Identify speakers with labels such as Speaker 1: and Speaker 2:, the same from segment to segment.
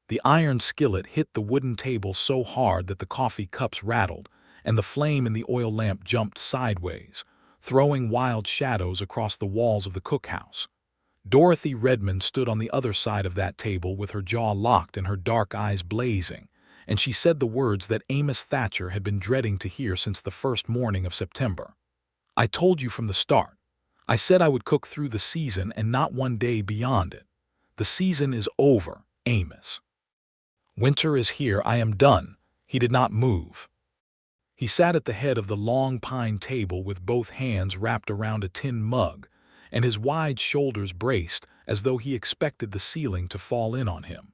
Speaker 1: The iron skillet hit the wooden table so hard that the coffee cups rattled, and the flame in the oil lamp jumped sideways, throwing wild shadows across the walls of the cookhouse. Dorothy Redmond stood on the other side of that table with her jaw locked and her dark eyes blazing, and she said the words that Amos Thatcher had been dreading to hear since the first morning of September. "I told you from the start. I said I would cook through the season and not one day beyond it. The season is over, Amos. Winter is here. I am done." He did not move. He sat at the head of the long pine table with both hands wrapped around a tin mug, and his wide shoulders braced as though he expected the ceiling to fall in on him.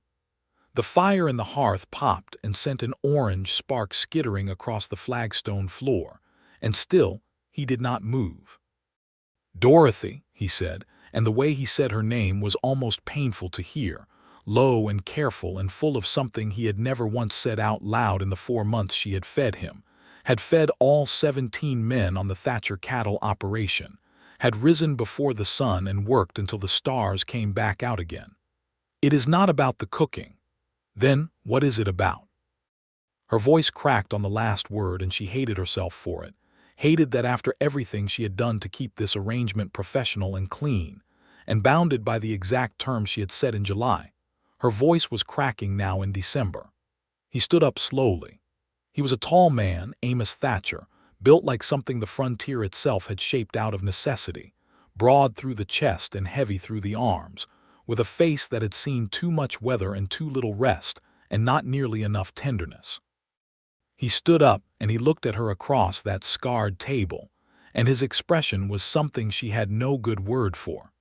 Speaker 1: The fire in the hearth popped and sent an orange spark skittering across the flagstone floor, and still he did not move. "Dorothy," he said, and the way he said her name was almost painful to hear, low and careful and full of something he had never once said out loud in the 4 months she had fed him, had fed all 17 men on the Thatcher cattle operation, had risen before the sun and worked until the stars came back out again. "It is not about the cooking. Then what is it about?" Her voice cracked on the last word, and she hated herself for it, hated that after everything she had done to keep this arrangement professional and clean, and bounded by the exact terms she had set in July, her voice was cracking now in December. He stood up slowly. He was a tall man, Amos Thatcher, built like something the frontier itself had shaped out of necessity, broad through the chest and heavy through the arms, with a face that had seen too much weather and too little rest and not nearly enough tenderness. He stood up and he looked at her across that scarred table, and his expression was something she had no good word for.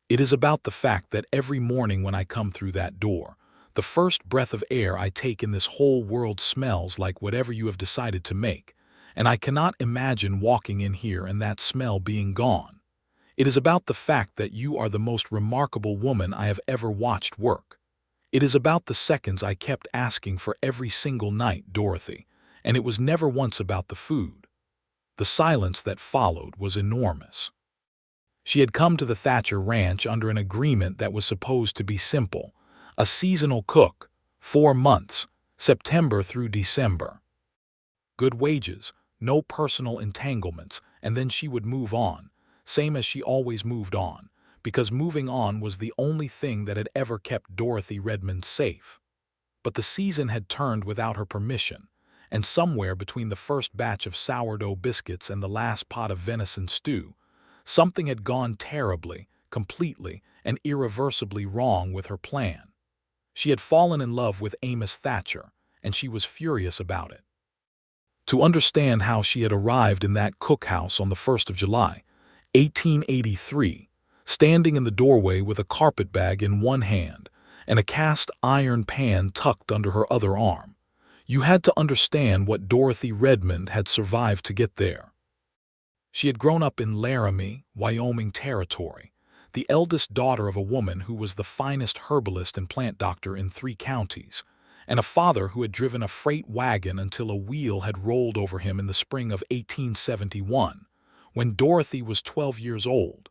Speaker 1: "It is about the fact that every morning when I come through that door, the first breath of air I take in this whole world smells like whatever you have decided to make, and I cannot imagine walking in here and that smell being gone. It is about the fact that you are the most remarkable woman I have ever watched work. It is about the seconds I kept asking for every single night, Dorothy, and it was never once about the food." The silence that followed was enormous. She had come to the Thatcher Ranch under an agreement that was supposed to be simple: a seasonal cook, 4 months, September through December. Good wages, no personal entanglements, and then she would move on, same as she always moved on, because moving on was the only thing that had ever kept Dorothy Redmond safe. But the season had turned without her permission, and somewhere between the first batch of sourdough biscuits and the last pot of venison stew, something had gone terribly, completely, and irreversibly wrong with her plan. She had fallen in love with Amos Thatcher, and she was furious about it. To understand how she had arrived in that cookhouse on the 1st of July, 1883, standing in the doorway with a carpetbag in one hand and a cast iron pan tucked under her other arm, you had to understand what Dorothy Redmond had survived to get there. She had grown up in Laramie, Wyoming territory, the eldest daughter of a woman who was the finest herbalist and plant doctor in 3 counties, and a father who had driven a freight wagon until a wheel had rolled over him in the spring of 1871, when Dorothy was 12 years old.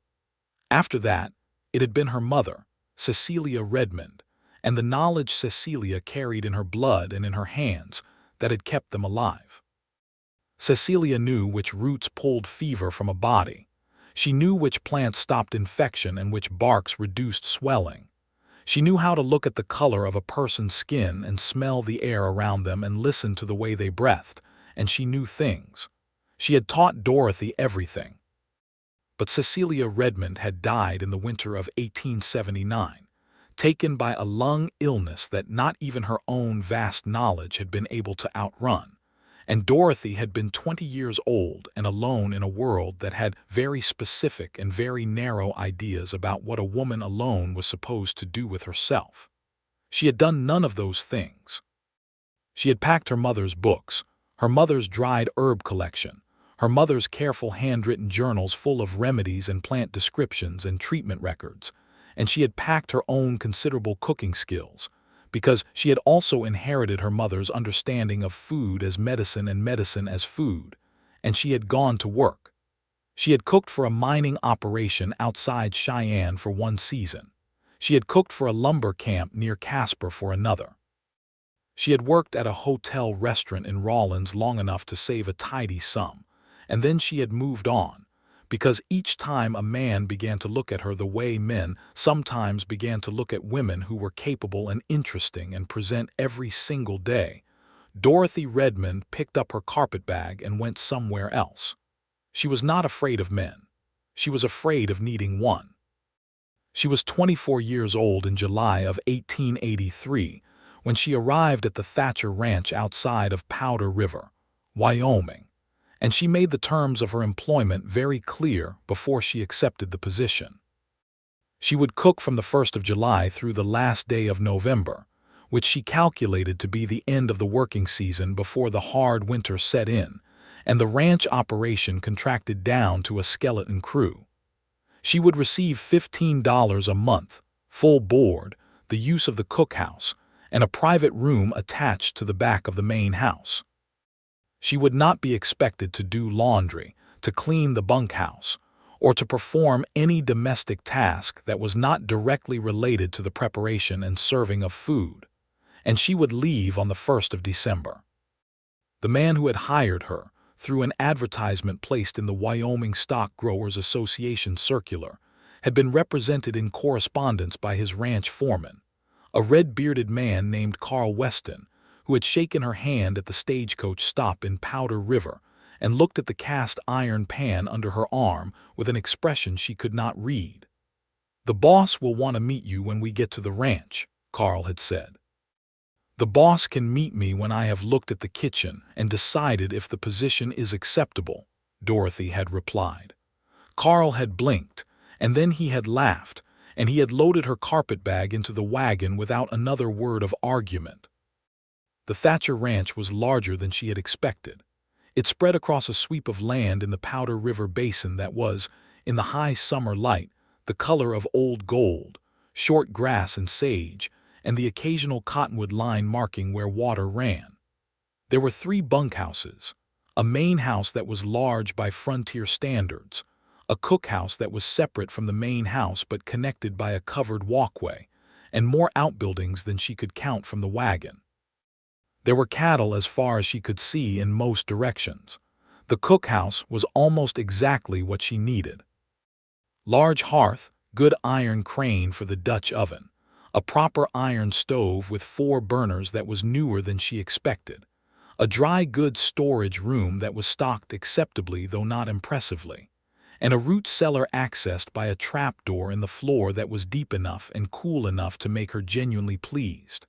Speaker 1: After that, it had been her mother, Cecilia Redmond, and the knowledge Cecilia carried in her blood and in her hands that had kept them alive. Cecilia knew which roots pulled fever from a body. She knew which plants stopped infection and which barks reduced swelling. She knew how to look at the color of a person's skin and smell the air around them and listen to the way they breathed, and she knew things. She had taught Dorothy everything. But Cecilia Redmond had died in the winter of 1879, taken by a lung illness that not even her own vast knowledge had been able to outrun. And Dorothy had been 20 years old and alone in a world that had very specific and very narrow ideas about what a woman alone was supposed to do with herself. She had done none of those things. She had packed her mother's books, her mother's dried herb collection, her mother's careful handwritten journals full of remedies and plant descriptions and treatment records, and she had packed her own considerable cooking skills, because she had also inherited her mother's understanding of food as medicine and medicine as food, and she had gone to work. She had cooked for a mining operation outside Cheyenne for 1 season. She had cooked for a lumber camp near Casper for another. She had worked at a hotel restaurant in Rawlins long enough to save a tidy sum, and then she had moved on, because each time a man began to look at her the way men sometimes began to look at women who were capable and interesting and present every single day, Dorothy Redmond picked up her carpetbag and went somewhere else. She was not afraid of men. She was afraid of needing one. She was 24 years old in July of 1883 when she arrived at the Thatcher Ranch outside of Powder River, Wyoming, and she made the terms of her employment very clear before she accepted the position. She would cook from the 1st of July through the last day of November, which she calculated to be the end of the working season before the hard winter set in, and the ranch operation contracted down to a skeleton crew. She would receive $15 a month, full board, the use of the cookhouse, and a private room attached to the back of the main house. She would not be expected to do laundry, to clean the bunkhouse, or to perform any domestic task that was not directly related to the preparation and serving of food, and she would leave on the 1st of December. The man who had hired her, through an advertisement placed in the Wyoming Stock Growers Association circular, had been represented in correspondence by his ranch foreman, a red-bearded man named Carl Weston, who had shaken her hand at the stagecoach stop in Powder River and looked at the cast iron pan under her arm with an expression she could not read. "The boss will want to meet you when we get to the ranch," Carl had said. "The boss can meet me when I have looked at the kitchen and decided if the position is acceptable," Dorothy had replied. Carl had blinked, and then he had laughed, and he had loaded her carpetbag into the wagon without another word of argument. The Thatcher Ranch was larger than she had expected. It spread across a sweep of land in the Powder River basin that was, in the high summer light, the color of old gold, short grass and sage, and the occasional cottonwood line marking where water ran. There were 3 bunkhouses, a main house that was large by frontier standards, a cookhouse that was separate from the main house but connected by a covered walkway, and more outbuildings than she could count from the wagon. There were cattle as far as she could see in most directions. The cookhouse was almost exactly what she needed. Large hearth, good iron crane for the Dutch oven, a proper iron stove with 4 burners that was newer than she expected, a dry goods storage room that was stocked acceptably though not impressively, and a root cellar accessed by a trapdoor in the floor that was deep enough and cool enough to make her genuinely pleased.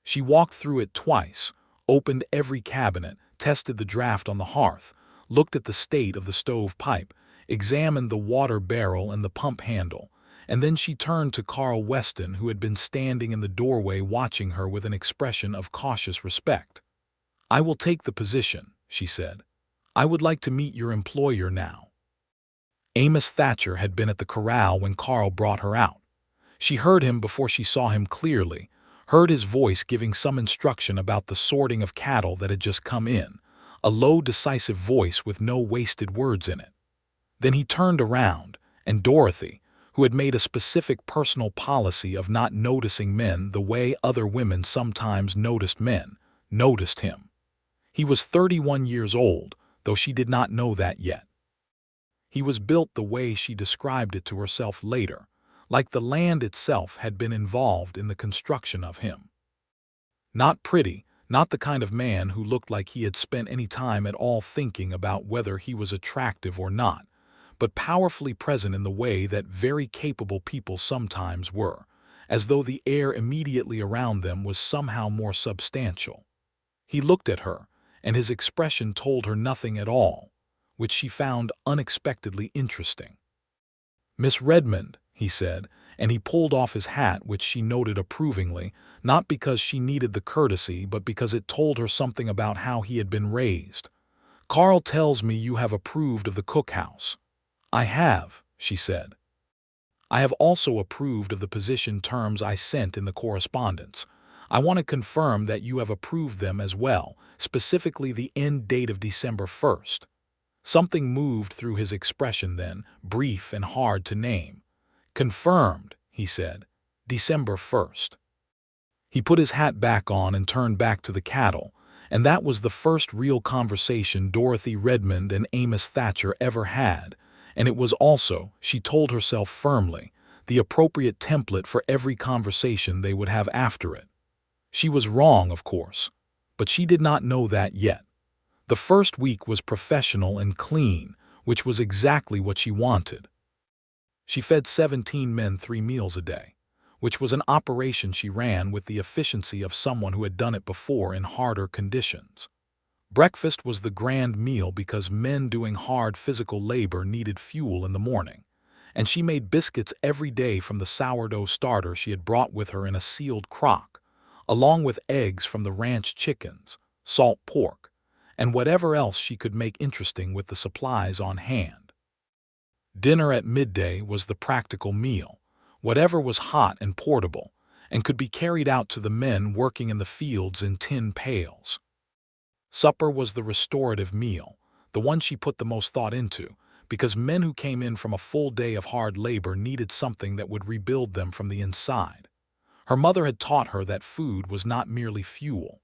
Speaker 1: She walked through it twice, opened every cabinet, tested the draft on the hearth, looked at the state of the stove pipe, examined the water barrel and the pump handle, and then she turned to Carl Weston, who had been standing in the doorway watching her with an expression of cautious respect. "I will take the position," she said. "I would like to meet your employer now." Amos Thatcher had been at the corral when Carl brought her out. She heard him before she saw him clearly, heard his voice giving some instruction about the sorting of cattle that had just come in, a low, decisive voice with no wasted words in it. Then he turned around, and Dorothy, who had made a specific personal policy of not noticing men the way other women sometimes noticed men, noticed him. He was 31 years old, though she did not know that yet. He was built the way she described it to herself later, like the land itself had been involved in the construction of him. Not pretty, not the kind of man who looked like he had spent any time at all thinking about whether he was attractive or not, but powerfully present in the way that very capable people sometimes were, as though the air immediately around them was somehow more substantial. He looked at her, and his expression told her nothing at all, which she found unexpectedly interesting. "Miss Redmond," he said, and he pulled off his hat, which she noted approvingly, not because she needed the courtesy but because it told her something about how he had been raised. "Carl tells me you have approved of the cookhouse." "I have," she said. "I have also approved of the position terms I sent in the correspondence. I want to confirm that you have approved them as well, specifically the end date of December 1st. Something moved through his expression then, brief and hard to name. "Confirmed," he said, December 1st. He put his hat back on and turned back to the cattle, and that was the first real conversation Dorothy Redmond and Amos Thatcher ever had, and it was also, she told herself firmly, the appropriate template for every conversation they would have after it. She was wrong, of course, but she did not know that yet. The first week was professional and clean, which was exactly what she wanted. She fed 17 men 3 meals a day, which was an operation she ran with the efficiency of someone who had done it before in harder conditions. Breakfast was the grand meal because men doing hard physical labor needed fuel in the morning, and she made biscuits every day from the sourdough starter she had brought with her in a sealed crock, along with eggs from the ranch chickens, salt pork, and whatever else she could make interesting with the supplies on hand. Dinner at midday was the practical meal, whatever was hot and portable, and could be carried out to the men working in the fields in tin pails. Supper was the restorative meal, the one she put the most thought into, because men who came in from a full day of hard labor needed something that would rebuild them from the inside. Her mother had taught her that food was not merely fuel.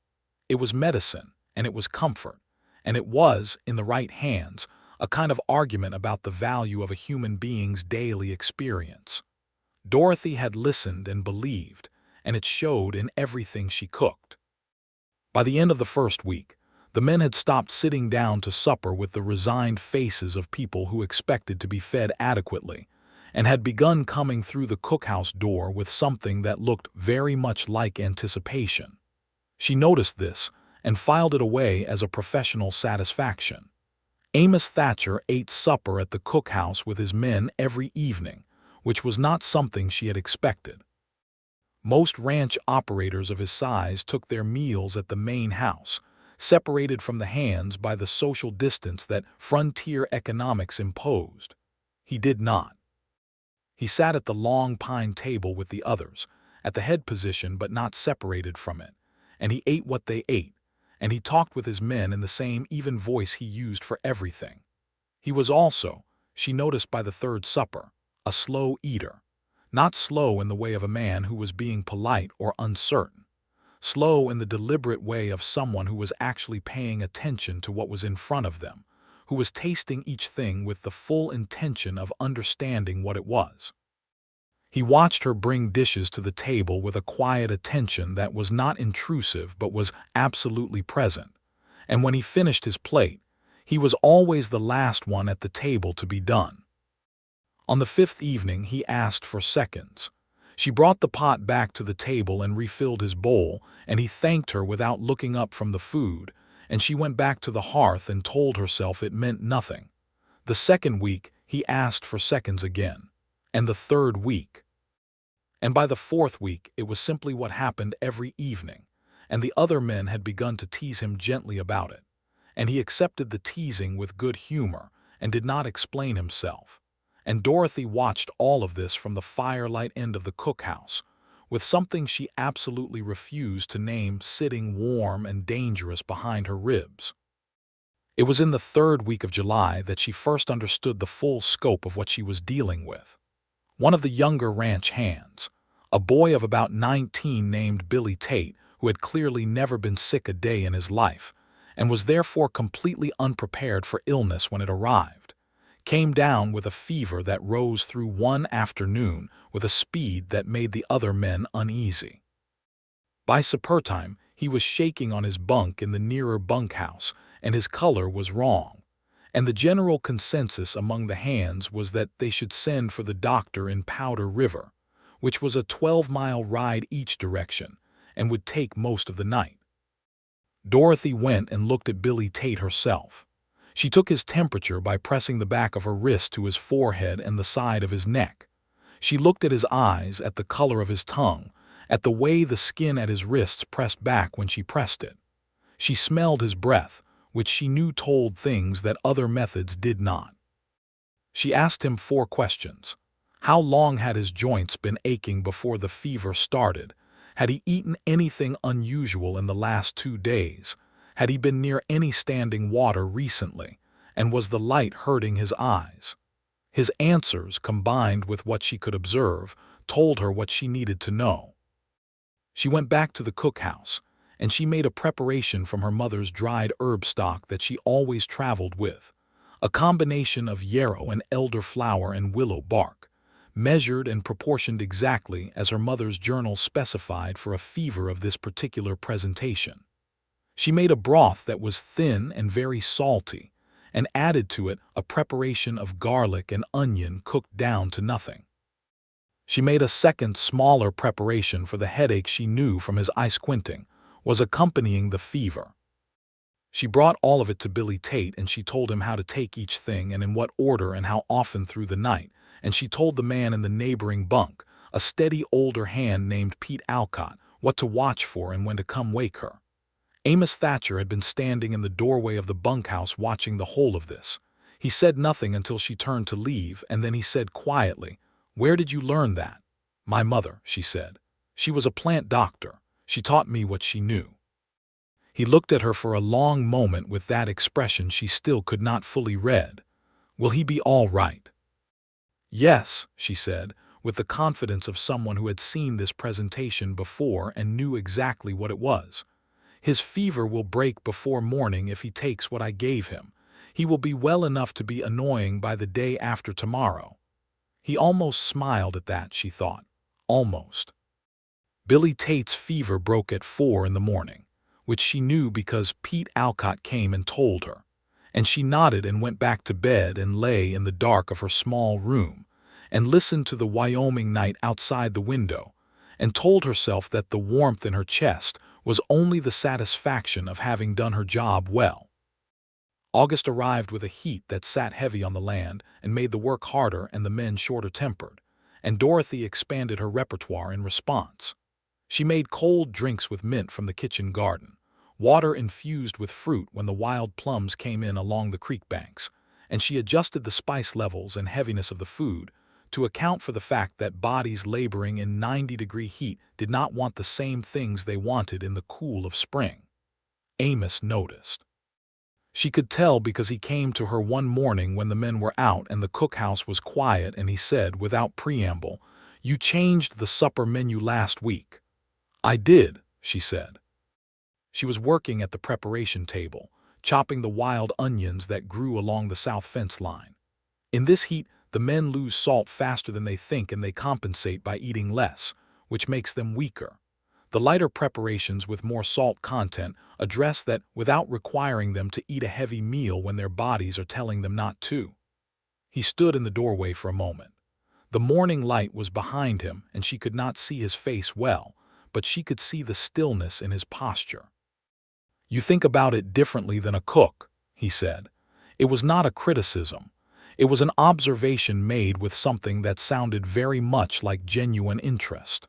Speaker 1: It was medicine, and it was comfort, and it was, in the right hands, a kind of argument about the value of a human being's daily experience. Dorothy had listened and believed, and it showed in everything she cooked. By the end of the first week, the men had stopped sitting down to supper with the resigned faces of people who expected to be fed adequately, and had begun coming through the cookhouse door with something that looked very much like anticipation. She noticed this and filed it away as a professional satisfaction. Amos Thatcher ate supper at the cookhouse with his men every evening, which was not something she had expected. Most ranch operators of his size took their meals at the main house, separated from the hands by the social distance that frontier economics imposed. He did not. He sat at the long pine table with the others, at the head position but not separated from it, and he ate what they ate, and he talked with his men in the same even voice he used for everything. He was also, she noticed by the third supper, a slow eater. Not slow in the way of a man who was being polite or uncertain. Slow in the deliberate way of someone who was actually paying attention to what was in front of them, who was tasting each thing with the full intention of understanding what it was. He watched her bring dishes to the table with a quiet attention that was not intrusive but was absolutely present, and when he finished his plate, he was always the last one at the table to be done. On the 5th evening, he asked for seconds. She brought the pot back to the table and refilled his bowl, and he thanked her without looking up from the food, and she went back to the hearth and told herself it meant nothing. The second week, he asked for seconds again, and the third week. And by the fourth week, it was simply what happened every evening, and the other men had begun to tease him gently about it, and he accepted the teasing with good humor and did not explain himself. And Dorothy watched all of this from the firelight end of the cookhouse, with something she absolutely refused to name sitting warm and dangerous behind her ribs. It was in the third week of July that she first understood the full scope of what she was dealing with. One of the younger ranch hands, a boy of about 19 named Billy Tate, who had clearly never been sick a day in his life, and was therefore completely unprepared for illness when it arrived, came down with a fever that rose through one afternoon with a speed that made the other men uneasy. By supper time, he was shaking on his bunk in the nearer bunkhouse, and his color was wrong, and the general consensus among the hands was that they should send for the doctor in Powder River, which was a 12-mile ride each direction and would take most of the night. Dorothy went and looked at Billy Tate herself. She took his temperature by pressing the back of her wrist to his forehead and the side of his neck. She looked at his eyes, at the color of his tongue, at the way the skin at his wrists pressed back when she pressed it. She smelled his breath, which she knew told things that other methods did not. She asked him 4 questions. How long had his joints been aching before the fever started? Had he eaten anything unusual in the last 2 days? Had he been near any standing water recently? And was the light hurting his eyes? His answers, combined with what she could observe, told her what she needed to know. She went back to the cookhouse, and she made a preparation from her mother's dried herb stock that she always traveled with, a combination of yarrow and elderflower and willow bark, measured and proportioned exactly as her mother's journal specified for a fever of this particular presentation. She made a broth that was thin and very salty, and added to it a preparation of garlic and onion cooked down to nothing. She made a second, smaller preparation for the headache she knew from his eye squinting was accompanying the fever. She brought all of it to Billy Tate, and she told him how to take each thing and in what order and how often through the night, and she told the man in the neighboring bunk, a steady older hand named Pete Alcott, what to watch for and when to come wake her. Amos Thatcher had been standing in the doorway of the bunkhouse watching the whole of this. He said nothing until she turned to leave, and then he said quietly, "Where did you learn that?" "My mother," she said. "She was a plant doctor. She taught me what she knew." He looked at her for a long moment with that expression she still could not fully read. "Will he be all right?" "Yes," she said, with the confidence of someone who had seen this presentation before and knew exactly what it was. "His fever will break before morning if he takes what I gave him. He will be well enough to be annoying by the day after tomorrow." He almost smiled at that, she thought. Almost. Billy Tate's fever broke at 4 in the morning, which she knew because Pete Alcott came and told her, and she nodded and went back to bed and lay in the dark of her small room and listened to the Wyoming night outside the window and told herself that the warmth in her chest was only the satisfaction of having done her job well. August arrived with a heat that sat heavy on the land and made the work harder and the men shorter-tempered, and Dorothy expanded her repertoire in response. She made cold drinks with mint from the kitchen garden, water infused with fruit when the wild plums came in along the creek banks, and she adjusted the spice levels and heaviness of the food to account for the fact that bodies laboring in 90-degree heat did not want the same things they wanted in the cool of spring. Amos noticed. She could tell because he came to her one morning when the men were out and the cookhouse was quiet, and he said without preamble, "You changed the supper menu last week." "I did," she said. She was working at the preparation table, chopping the wild onions that grew along the south fence line. In this heat, the men lose salt faster than they think, and they compensate by eating less, which makes them weaker. The lighter preparations with more salt content address that without requiring them to eat a heavy meal when their bodies are telling them not to. He stood in the doorway for a moment. The morning light was behind him, and she could not see his face well, but she could see the stillness in his posture. "You think about it differently than a cook," he said. It was not a criticism. It was an observation made with something that sounded very much like genuine interest.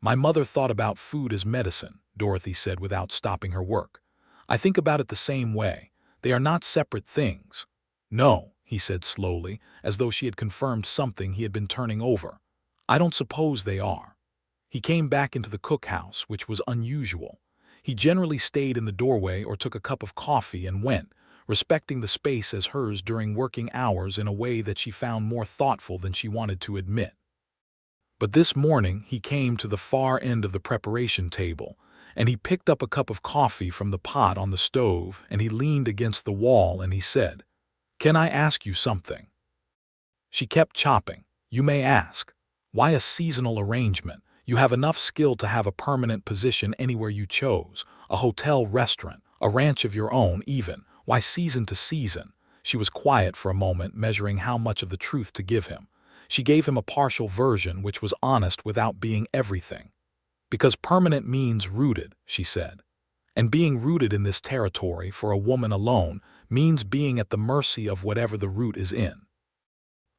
Speaker 1: "My mother thought about food as medicine," Dorothy said without stopping her work. "I think about it the same way. They are not separate things." "No," he said slowly, as though she had confirmed something he had been turning over. "I don't suppose they are." He came back into the cookhouse, which was unusual. He generally stayed in the doorway or took a cup of coffee and went, respecting the space as hers during working hours in a way that she found more thoughtful than she wanted to admit. But this morning he came to the far end of the preparation table, and he picked up a cup of coffee from the pot on the stove, and he leaned against the wall and he said, "Can I ask you something?" She kept chopping. "You may ask. Why a seasonal arrangement? You have enough skill to have a permanent position anywhere you chose, a hotel, restaurant, a ranch of your own even. Why season to season?" She was quiet for a moment, measuring how much of the truth to give him. She gave him a partial version, which was honest without being everything. "Because permanent means rooted," she said. "And being rooted in this territory for a woman alone means being at the mercy of whatever the root is in.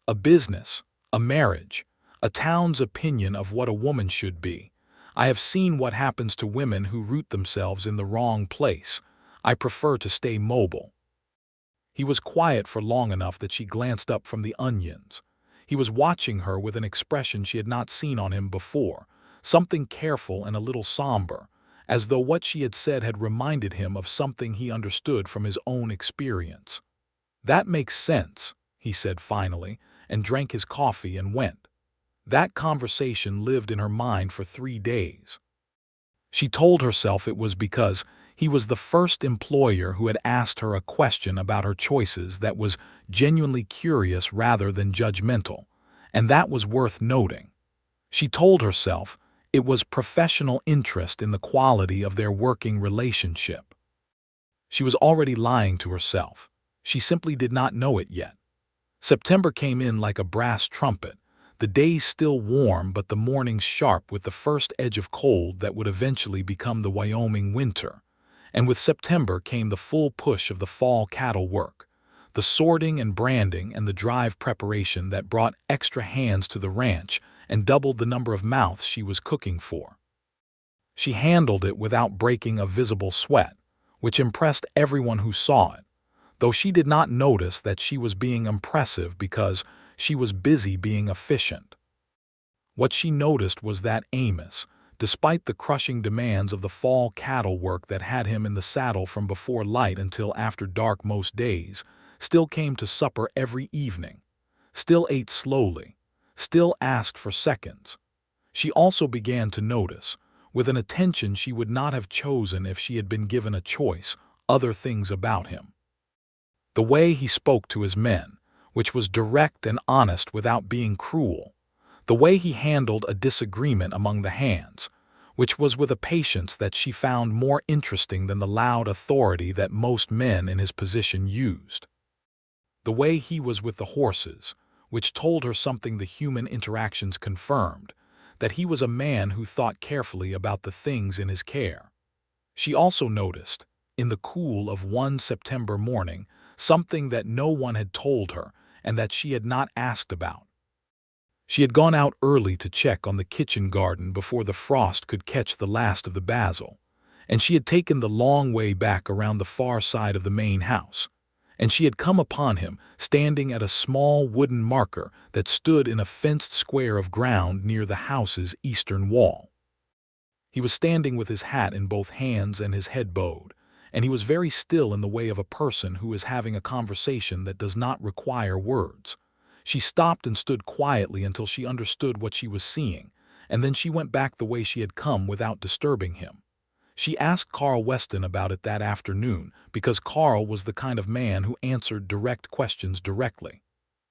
Speaker 1: A business, a marriage, a town's opinion of what a woman should be. I have seen what happens to women who root themselves in the wrong place. I prefer to stay mobile." He was quiet for long enough that she glanced up from the onions. He was watching her with an expression she had not seen on him before, something careful and a little somber, as though what she had said had reminded him of something he understood from his own experience. "That makes sense," he said finally, and drank his coffee and went. That conversation lived in her mind for 3 days. She told herself it was because he was the first employer who had asked her a question about her choices that was genuinely curious rather than judgmental, and that was worth noting. She told herself it was professional interest in the quality of their working relationship. She was already lying to herself. She simply did not know it yet. September came in like a brass trumpet, the days still warm but the mornings sharp with the first edge of cold that would eventually become the Wyoming winter. And with September came the full push of the fall cattle work, the sorting and branding and the drive preparation that brought extra hands to the ranch and doubled the number of mouths she was cooking for. She handled it without breaking a visible sweat, which impressed everyone who saw it, though she did not notice that she was being impressive because she was busy being efficient. What she noticed was that Amos, despite the crushing demands of the fall cattle work that had him in the saddle from before light until after dark most days, still came to supper every evening, still ate slowly, still asked for seconds. She also began to notice, with an attention she would not have chosen if she had been given a choice, other things about him. The way he spoke to his men, which was direct and honest without being cruel. The way he handled a disagreement among the hands, which was with a patience that she found more interesting than the loud authority that most men in his position used. The way he was with the horses, which told her something the human interactions confirmed, that he was a man who thought carefully about the things in his care. She also noticed, in the cool of one September morning, something that no one had told her and that she had not asked about. She had gone out early to check on the kitchen garden before the frost could catch the last of the basil, and she had taken the long way back around the far side of the main house, and she had come upon him standing at a small wooden marker that stood in a fenced square of ground near the house's eastern wall. He was standing with his hat in both hands and his head bowed, and he was very still in the way of a person who is having a conversation that does not require words. She stopped and stood quietly until she understood what she was seeing, and then she went back the way she had come without disturbing him. She asked Carl Weston about it that afternoon because Carl was the kind of man who answered direct questions directly.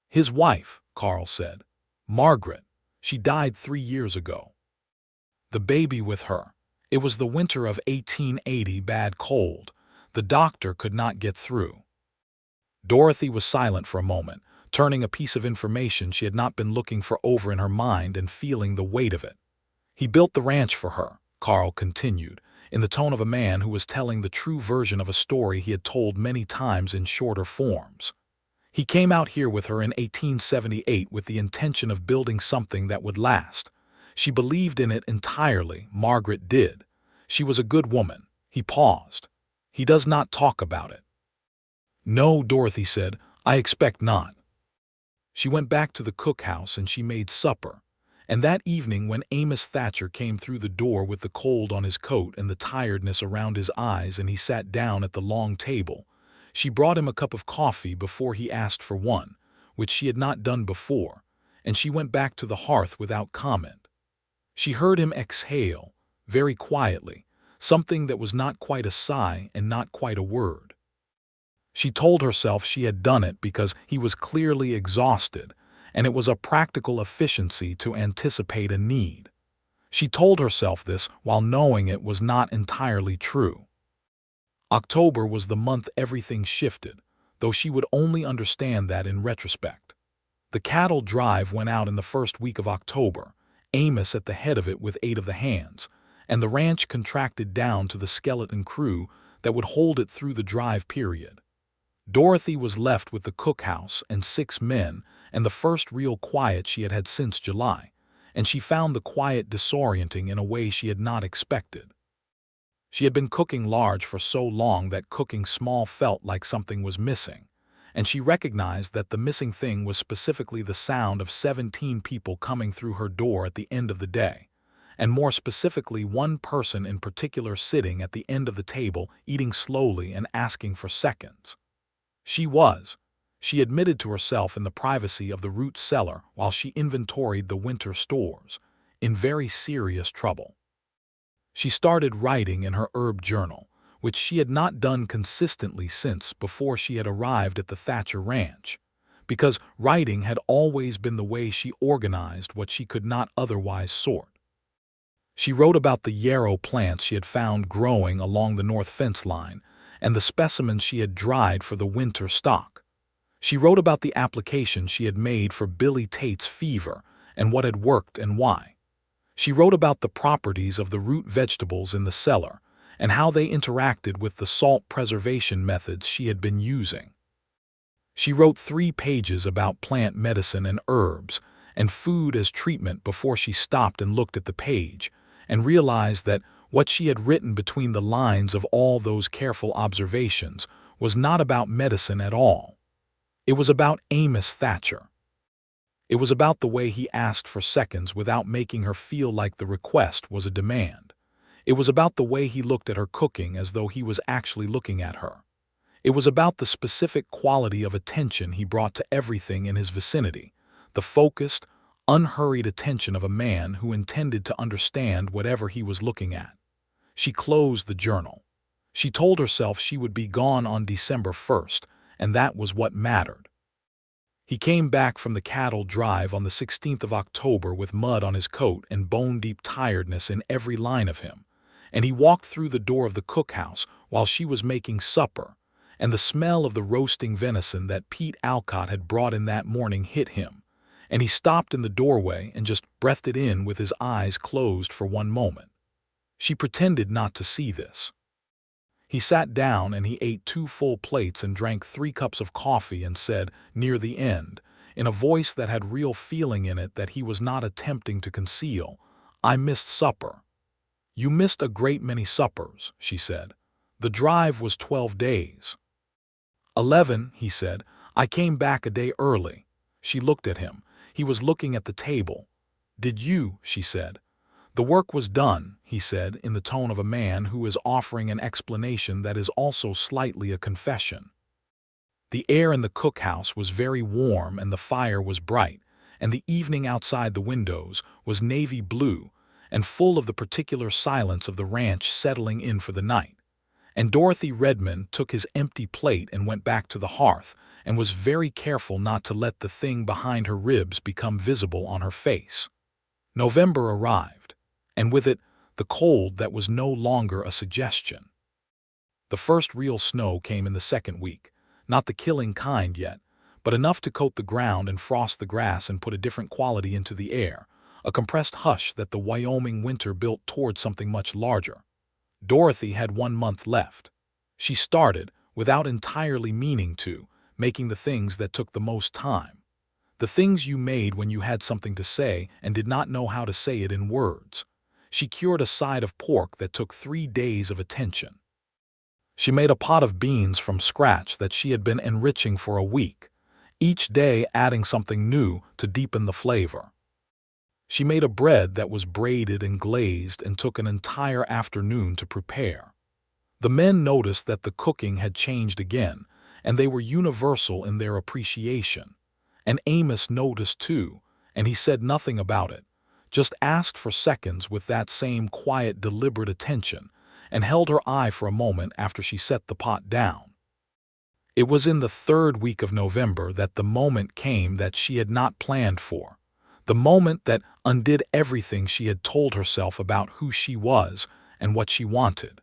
Speaker 1: His wife, Carl said, Margaret, she died 3 years ago. The baby with her. It was the winter of 1880, bad cold. The doctor could not get through. Dorothy was silent for a moment, turning a piece of information she had not been looking for over in her mind and feeling the weight of it. He built the ranch for her, Carl continued, in the tone of a man who was telling the true version of a story he had told many times in shorter forms. He came out here with her in 1878 with the intention of building something that would last. She believed in it entirely, Margaret did. She was a good woman. He paused. He does not talk about it. No, Dorothy said, I expect not. She went back to the cookhouse and she made supper. And that evening when Amos Thatcher came through the door with the cold on his coat and the tiredness around his eyes and he sat down at the long table, she brought him a cup of coffee before he asked for one, which she had not done before, and she went back to the hearth without comment. She heard him exhale, very quietly, something that was not quite a sigh and not quite a word. She told herself she had done it because he was clearly exhausted, and it was a practical efficiency to anticipate a need. She told herself this while knowing it was not entirely true. October was the month everything shifted, though she would only understand that in retrospect. The cattle drive went out in the first week of October, Amos at the head of it with 8 of the hands, and the ranch contracted down to the skeleton crew that would hold it through the drive period. Dorothy was left with the cookhouse and 6 men and the first real quiet she had had since July, and she found the quiet disorienting in a way she had not expected. She had been cooking large for so long that cooking small felt like something was missing, and she recognized that the missing thing was specifically the sound of 17 people coming through her door at the end of the day, and more specifically one person in particular sitting at the end of the table eating slowly and asking for seconds. She was. She admitted to herself in the privacy of the root cellar while she inventoried the winter stores, in very serious trouble. She started writing in her herb journal, which she had not done consistently since before she had arrived at the Thatcher Ranch, because writing had always been the way she organized what she could not otherwise sort. She wrote about the yarrow plants she had found growing along the north fence line and the specimens she had dried for the winter stock. She wrote about the application she had made for Billy Tate's fever and what had worked and why. She wrote about the properties of the root vegetables in the cellar and how they interacted with the salt preservation methods she had been using. She wrote 3 pages about plant medicine and herbs and food as treatment before she stopped and looked at the page and realized that what she had written between the lines of all those careful observations was not about medicine at all. It was about Amos Thatcher. It was about the way he asked for seconds without making her feel like the request was a demand. It was about the way he looked at her cooking as though he was actually looking at her. It was about the specific quality of attention he brought to everything in his vicinity, the focused, unhurried attention of a man who intended to understand whatever he was looking at. She closed the journal. She told herself she would be gone on December 1st, and that was what mattered. He came back from the cattle drive on the 16th of October with mud on his coat and bone-deep tiredness in every line of him, and he walked through the door of the cookhouse while she was making supper, and the smell of the roasting venison that Pete Alcott had brought in that morning hit him, and he stopped in the doorway and just breathed it in with his eyes closed for one moment. She pretended not to see this. He sat down and he ate 2 full plates and drank 3 cups of coffee and said, near the end, in a voice that had real feeling in it that he was not attempting to conceal, "I missed supper." "You missed a great many suppers," she said. "The drive was 12 days. 11, he said. "I came back a day early." She looked at him. He was looking at the table. "Did you?" she said. "The work was done," he said, in the tone of a man who is offering an explanation that is also slightly a confession. The air in the cookhouse was very warm and the fire was bright, and the evening outside the windows was navy blue and full of the particular silence of the ranch settling in for the night. And Dorothy Redmond took his empty plate and went back to the hearth and was very careful not to let the thing behind her ribs become visible on her face. November arrived, and with it, the cold that was no longer a suggestion. The first real snow came in the 2nd week, not the killing kind yet, but enough to coat the ground and frost the grass and put a different quality into the air, a compressed hush that the Wyoming winter built toward something much larger. Dorothy had 1 month left. She started, without entirely meaning to, making the things that took the most time. The things you made when you had something to say and did not know how to say it in words. She cured a side of pork that took 3 days of attention. She made a pot of beans from scratch that she had been enriching for a week, each day adding something new to deepen the flavor. She made a bread that was braided and glazed and took an entire afternoon to prepare. The men noticed that the cooking had changed again, and they were universal in their appreciation. And Amos noticed too, and he said nothing about it, just asked for seconds with that same quiet, deliberate attention, and held her eye for a moment after she set the pot down. It was in the 3rd week of November that the moment came that she had not planned for, the moment that undid everything she had told herself about who she was and what she wanted.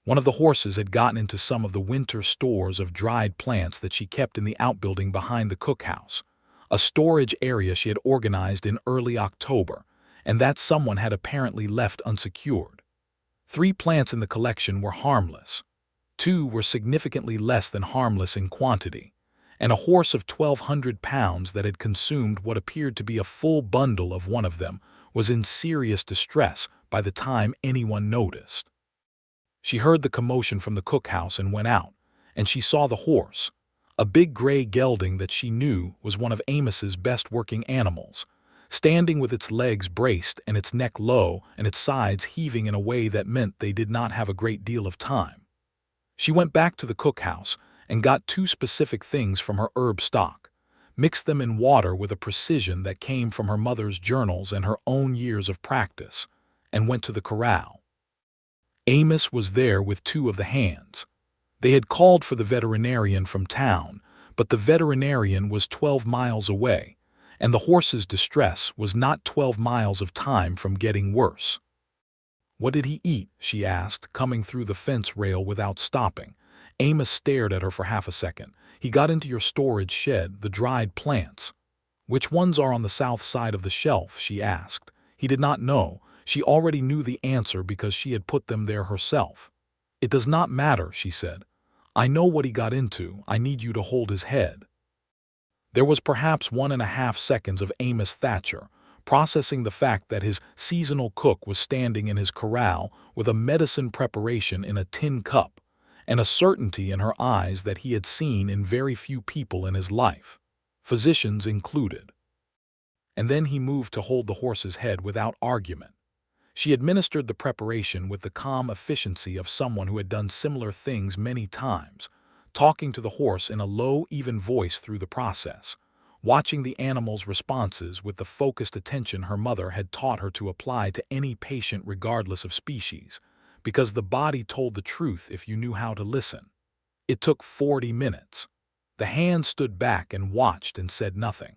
Speaker 1: One of the horses had gotten into some of the winter stores of dried plants that she kept in the outbuilding behind the cookhouse, a storage area she had organized in early October, and that someone had apparently left unsecured. 3 plants in the collection were harmless. 2 were significantly less than harmless in quantity, and a horse of 1,200 pounds that had consumed what appeared to be a full bundle of one of them was in serious distress by the time anyone noticed. She heard the commotion from the cookhouse and went out, and she saw the horse, a big gray gelding that she knew was one of Amos's best working animals, standing with its legs braced and its neck low and its sides heaving in a way that meant they did not have a great deal of time. She went back to the cookhouse and got two specific things from her herb stock, mixed them in water with a precision that came from her mother's journals and her own years of practice, and went to the corral. Amos was there with two of the hands. They had called for the veterinarian from town, but the veterinarian was 12 miles away, and the horse's distress was not 12 miles of time from getting worse. "What did he eat?" she asked, coming through the fence rail without stopping. Amos stared at her for half a second. "He got into your storage shed, the dried plants." "Which ones are on the south side of the shelf?" she asked. He did not know. She already knew the answer because she had put them there herself. "It does not matter," she said. "I know what he got into. I need you to hold his head." There was perhaps 1.5 seconds of Amos Thatcher, processing the fact that his seasonal cook was standing in his corral with a medicine preparation in a tin cup, and a certainty in her eyes that he had seen in very few people in his life, physicians included. And then he moved to hold the horse's head without argument. She administered the preparation with the calm efficiency of someone who had done similar things many times, talking to the horse in a low, even voice through the process, watching the animal's responses with the focused attention her mother had taught her to apply to any patient regardless of species, because the body told the truth if you knew how to listen. It took 40 minutes. The hand stood back and watched and said nothing.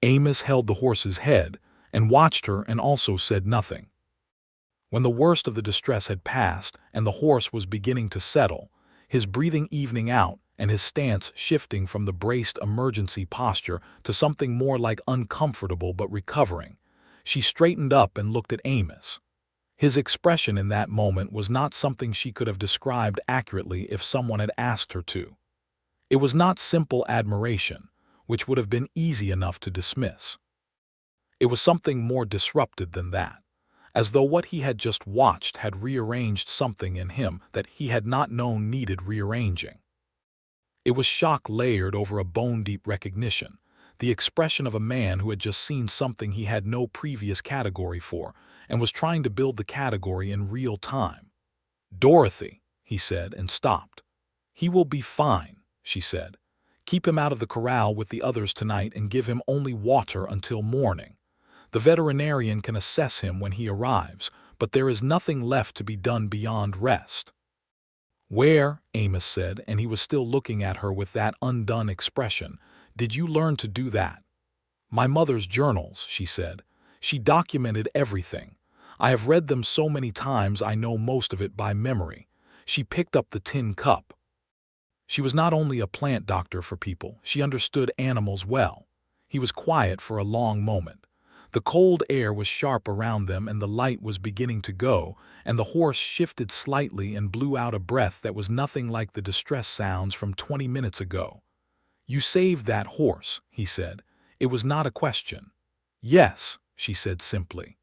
Speaker 1: Amos held the horse's head and watched her and also said nothing. When the worst of the distress had passed and the horse was beginning to settle, his breathing evening out and his stance shifting from the braced emergency posture to something more like uncomfortable but recovering, she straightened up and looked at Amos. His expression in that moment was not something she could have described accurately if someone had asked her to. It was not simple admiration, which would have been easy enough to dismiss. It was something more disrupted than that, as though what he had just watched had rearranged something in him that he had not known needed rearranging. It was shock layered over a bone-deep recognition, the expression of a man who had just seen something he had no previous category for and was trying to build the category in real time. "Dorothy," he said and stopped. "He will be fine," she said. "Keep him out of the corral with the others tonight and give him only water until morning. The veterinarian can assess him when he arrives, but there is nothing left to be done beyond rest." "Where," Amos said, and he was still looking at her with that undone expression, "did you learn to do that?" "My mother's journals," she said. "She documented everything. I have read them so many times I know most of it by memory." She picked up the tin cup. She was not only a plant doctor for people, she understood animals well. He was quiet for a long moment. The cold air was sharp around them and the light was beginning to go, and the horse shifted slightly and blew out a breath that was nothing like the distress sounds from 20 minutes ago. "You saved that horse," he said. It was not a question. "Yes," she said simply.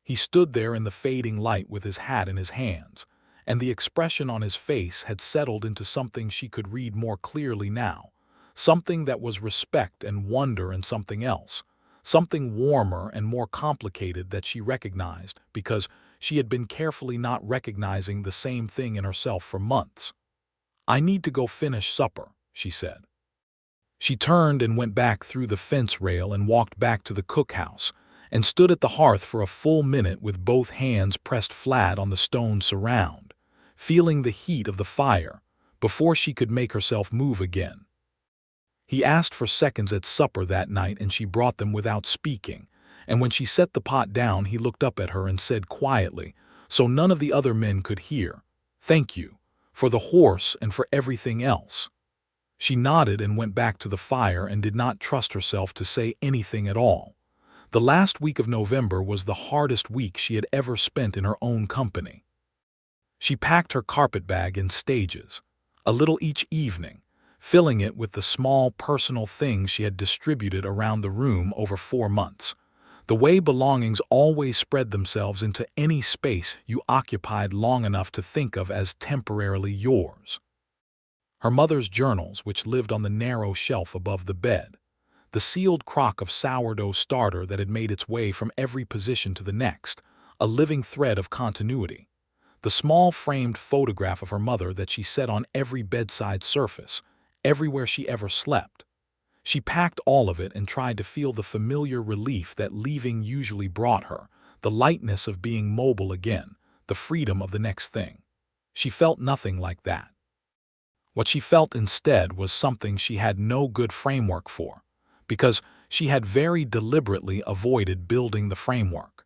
Speaker 1: He stood there in the fading light with his hat in his hands, and the expression on his face had settled into something she could read more clearly now, something that was respect and wonder and something else. Something warmer and more complicated that she recognized because she had been carefully not recognizing the same thing in herself for months. "I need to go finish supper," she said. She turned and went back through the fence rail and walked back to the cookhouse and stood at the hearth for a full minute with both hands pressed flat on the stone surround, feeling the heat of the fire before she could make herself move again. He asked for seconds at supper that night and she brought them without speaking, and when she set the pot down he looked up at her and said quietly, so none of the other men could hear, "Thank you, for the horse and for everything else." She nodded and went back to the fire and did not trust herself to say anything at all. The last week of November was the hardest week she had ever spent in her own company. She packed her carpetbag in stages, a little each evening, filling it with the small personal things she had distributed around the room over 4 months, the way belongings always spread themselves into any space you occupied long enough to think of as temporarily yours. Her mother's journals, which lived on the narrow shelf above the bed, the sealed crock of sourdough starter that had made its way from every position to the next, a living thread of continuity, The small framed photograph of her mother that she set on every bedside surface, everywhere she ever slept. She packed all of it and tried to feel the familiar relief that leaving usually brought her, the lightness of being mobile again, the freedom of the next thing. She felt nothing like that. What she felt instead was something she had no good framework for, because she had very deliberately avoided building the framework.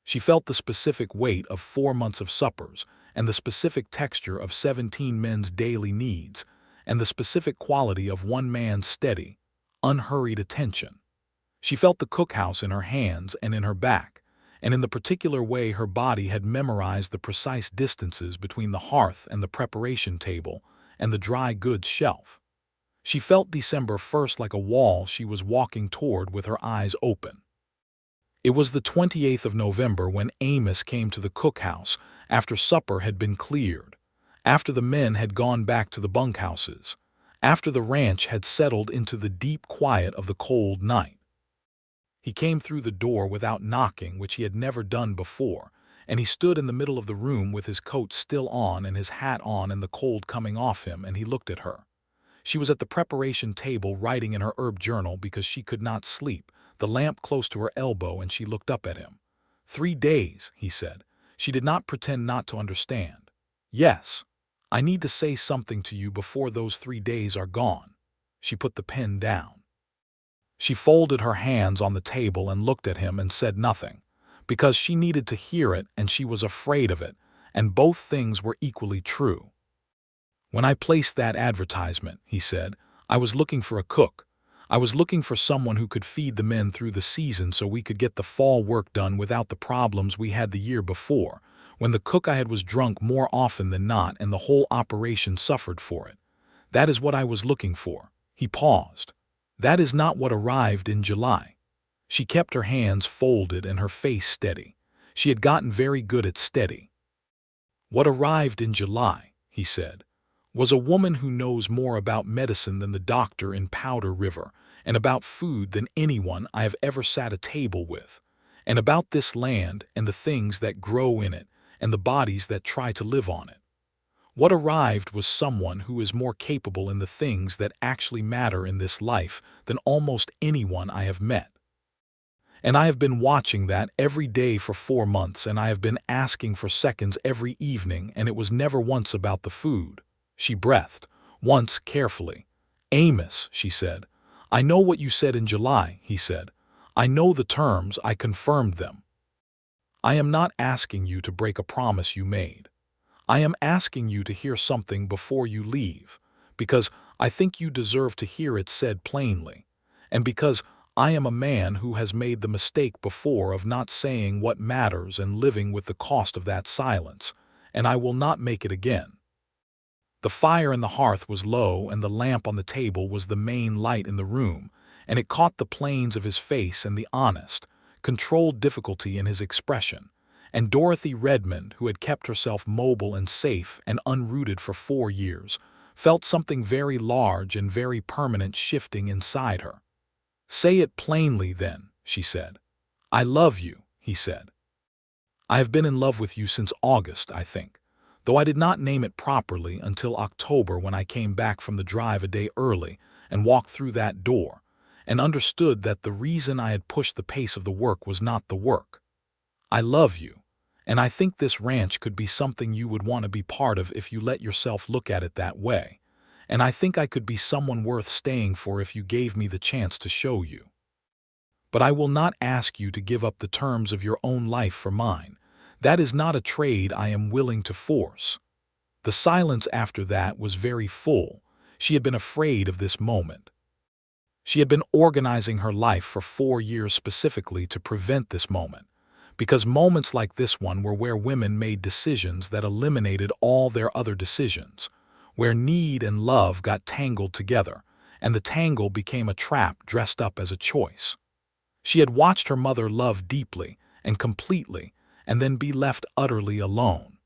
Speaker 1: She felt the specific weight of 4 months of suppers, and the specific texture of 17 men's daily needs, and the specific quality of one man's steady, unhurried attention. She felt the cookhouse in her hands and in her back, and in the particular way her body had memorized the precise distances between the hearth and the preparation table and the dry goods shelf. She felt December 1st like a wall she was walking toward with her eyes open. It was the 28th of November when Amos came to the cookhouse after supper had been cleared, after the men had gone back to the bunkhouses, after the ranch had settled into the deep quiet of the cold night. He came through the door without knocking, which he had never done before, and he stood in the middle of the room with his coat still on and his hat on and the cold coming off him, and he looked at her. She was at the preparation table writing in her herb journal because she could not sleep, the lamp close to her elbow, and she looked up at him. 3 days, he said. She did not pretend not to understand. Yes, I need to say something to you before those 3 days are gone. She put the pen down. She folded her hands on the table and looked at him and said nothing, because she needed to hear it and she was afraid of it, and both things were equally true. When I placed that advertisement, he said, I was looking for a cook. I was looking for someone who could feed the men through the season so we could get the fall work done without the problems we had the year before, when the cook I had was drunk more often than not and the whole operation suffered for it. That is what I was looking for. He paused. That is not what arrived in July. She kept her hands folded and her face steady. She had gotten very good at steady. What arrived in July, he said, was a woman who knows more about medicine than the doctor in Powder River, and about food than anyone I have ever sat at table with, and about this land and the things that grow in it, and the bodies that try to live on it. What arrived was someone who is more capable in the things that actually matter in this life than almost anyone I have met. And I have been watching that every day for 4 months, and I have been asking for seconds every evening, and it was never once about the food. She breathed, once carefully. Amos, she said. I know what you said in July, he said. I know the terms, I confirmed them. I am not asking you to break a promise you made. I am asking you to hear something before you leave, because I think you deserve to hear it said plainly, and because I am a man who has made the mistake before of not saying what matters and living with the cost of that silence, and I will not make it again. The fire in the hearth was low, and the lamp on the table was the main light in the room, and it caught the planes of his face and the honest, controlled difficulty in his expression, and Dorothy Redmond, who had kept herself mobile and safe and unrooted for 4 years, felt something very large and very permanent shifting inside her. Say it plainly, then, she said. I love you, he said. I have been in love with you since August, I think, though I did not name it properly until October, when I came back from the drive a day early and walked through that door, and understood that the reason I had pushed the pace of the work was not the work. I love you, and I think this ranch could be something you would want to be part of if you let yourself look at it that way, and I think I could be someone worth staying for if you gave me the chance to show you. But I will not ask you to give up the terms of your own life for mine. That is not a trade I am willing to force. The silence after that was very full. She had been afraid of this moment. She had been organizing her life for 4 years specifically to prevent this moment, because moments like this one were where women made decisions that eliminated all their other decisions, where need and love got tangled together, and the tangle became a trap dressed up as a choice. She had watched her mother love deeply and completely and then be left utterly alone.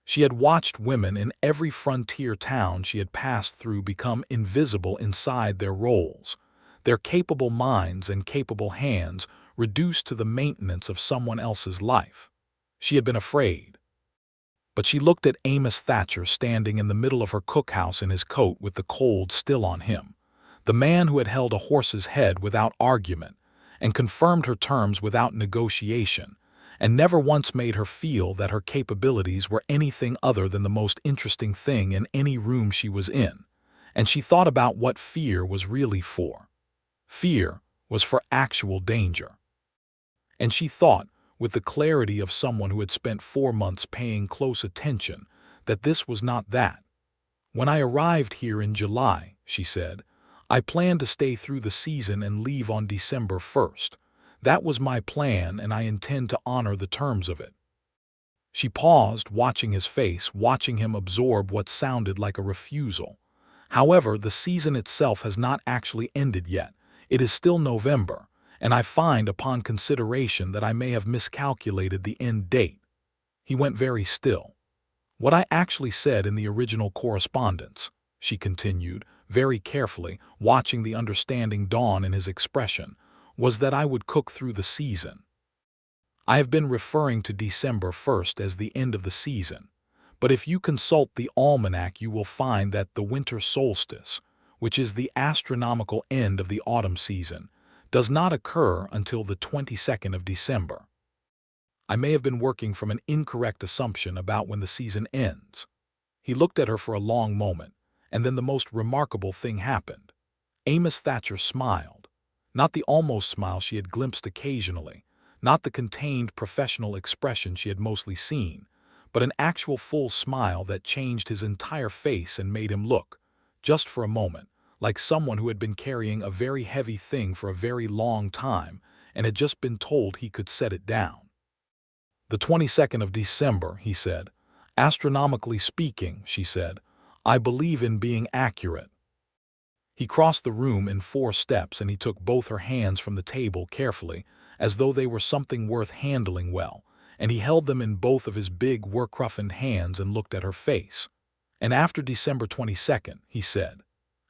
Speaker 1: She had watched women in every frontier town she had passed through become invisible inside their roles, their capable minds and capable hands reduced to the maintenance of someone else's life. She had been afraid. But she looked at Amos Thatcher standing in the middle of her cookhouse in his coat with the cold still on him, the man who had held a horse's head without argument and confirmed her terms without negotiation, and never once made her feel that her capabilities were anything other than the most interesting thing in any room she was in. And she thought about what fear was really for. Fear was for actual danger. And she thought, with the clarity of someone who had spent 4 months paying close attention, that this was not that. "When I arrived here in July," she said, "I planned to stay through the season and leave on December 1st. That was my plan, and I intend to honor the terms of it." She paused, watching his face, watching him absorb what sounded like a refusal. "However, the season itself has not actually ended yet. It is still November, and I find upon consideration that I may have miscalculated the end date." He went very still. "What I actually said in the original correspondence," she continued, very carefully, watching the understanding dawn in his expression, "was that I would cook through the season. I have been referring to December 1st as the end of the season, but if you consult the almanac you will find that the winter solstice, which is the astronomical end of the autumn season, does not occur until the 22nd of December. I may have been working from an incorrect assumption about when the season ends." He looked at her for a long moment, and then the most remarkable thing happened. Amos Thatcher smiled. Not the almost smile she had glimpsed occasionally, not the contained professional expression she had mostly seen, but an actual full smile that changed his entire face and made him look, just for a moment, like someone who had been carrying a very heavy thing for a very long time and had just been told he could set it down. "The 22nd of December," he said. "Astronomically speaking," she said, "I believe in being accurate." He crossed the room in 4 steps, and he took both her hands from the table carefully, as though they were something worth handling well, and he held them in both of his big work-roughened hands and looked at her face. "And after December 22nd, he said.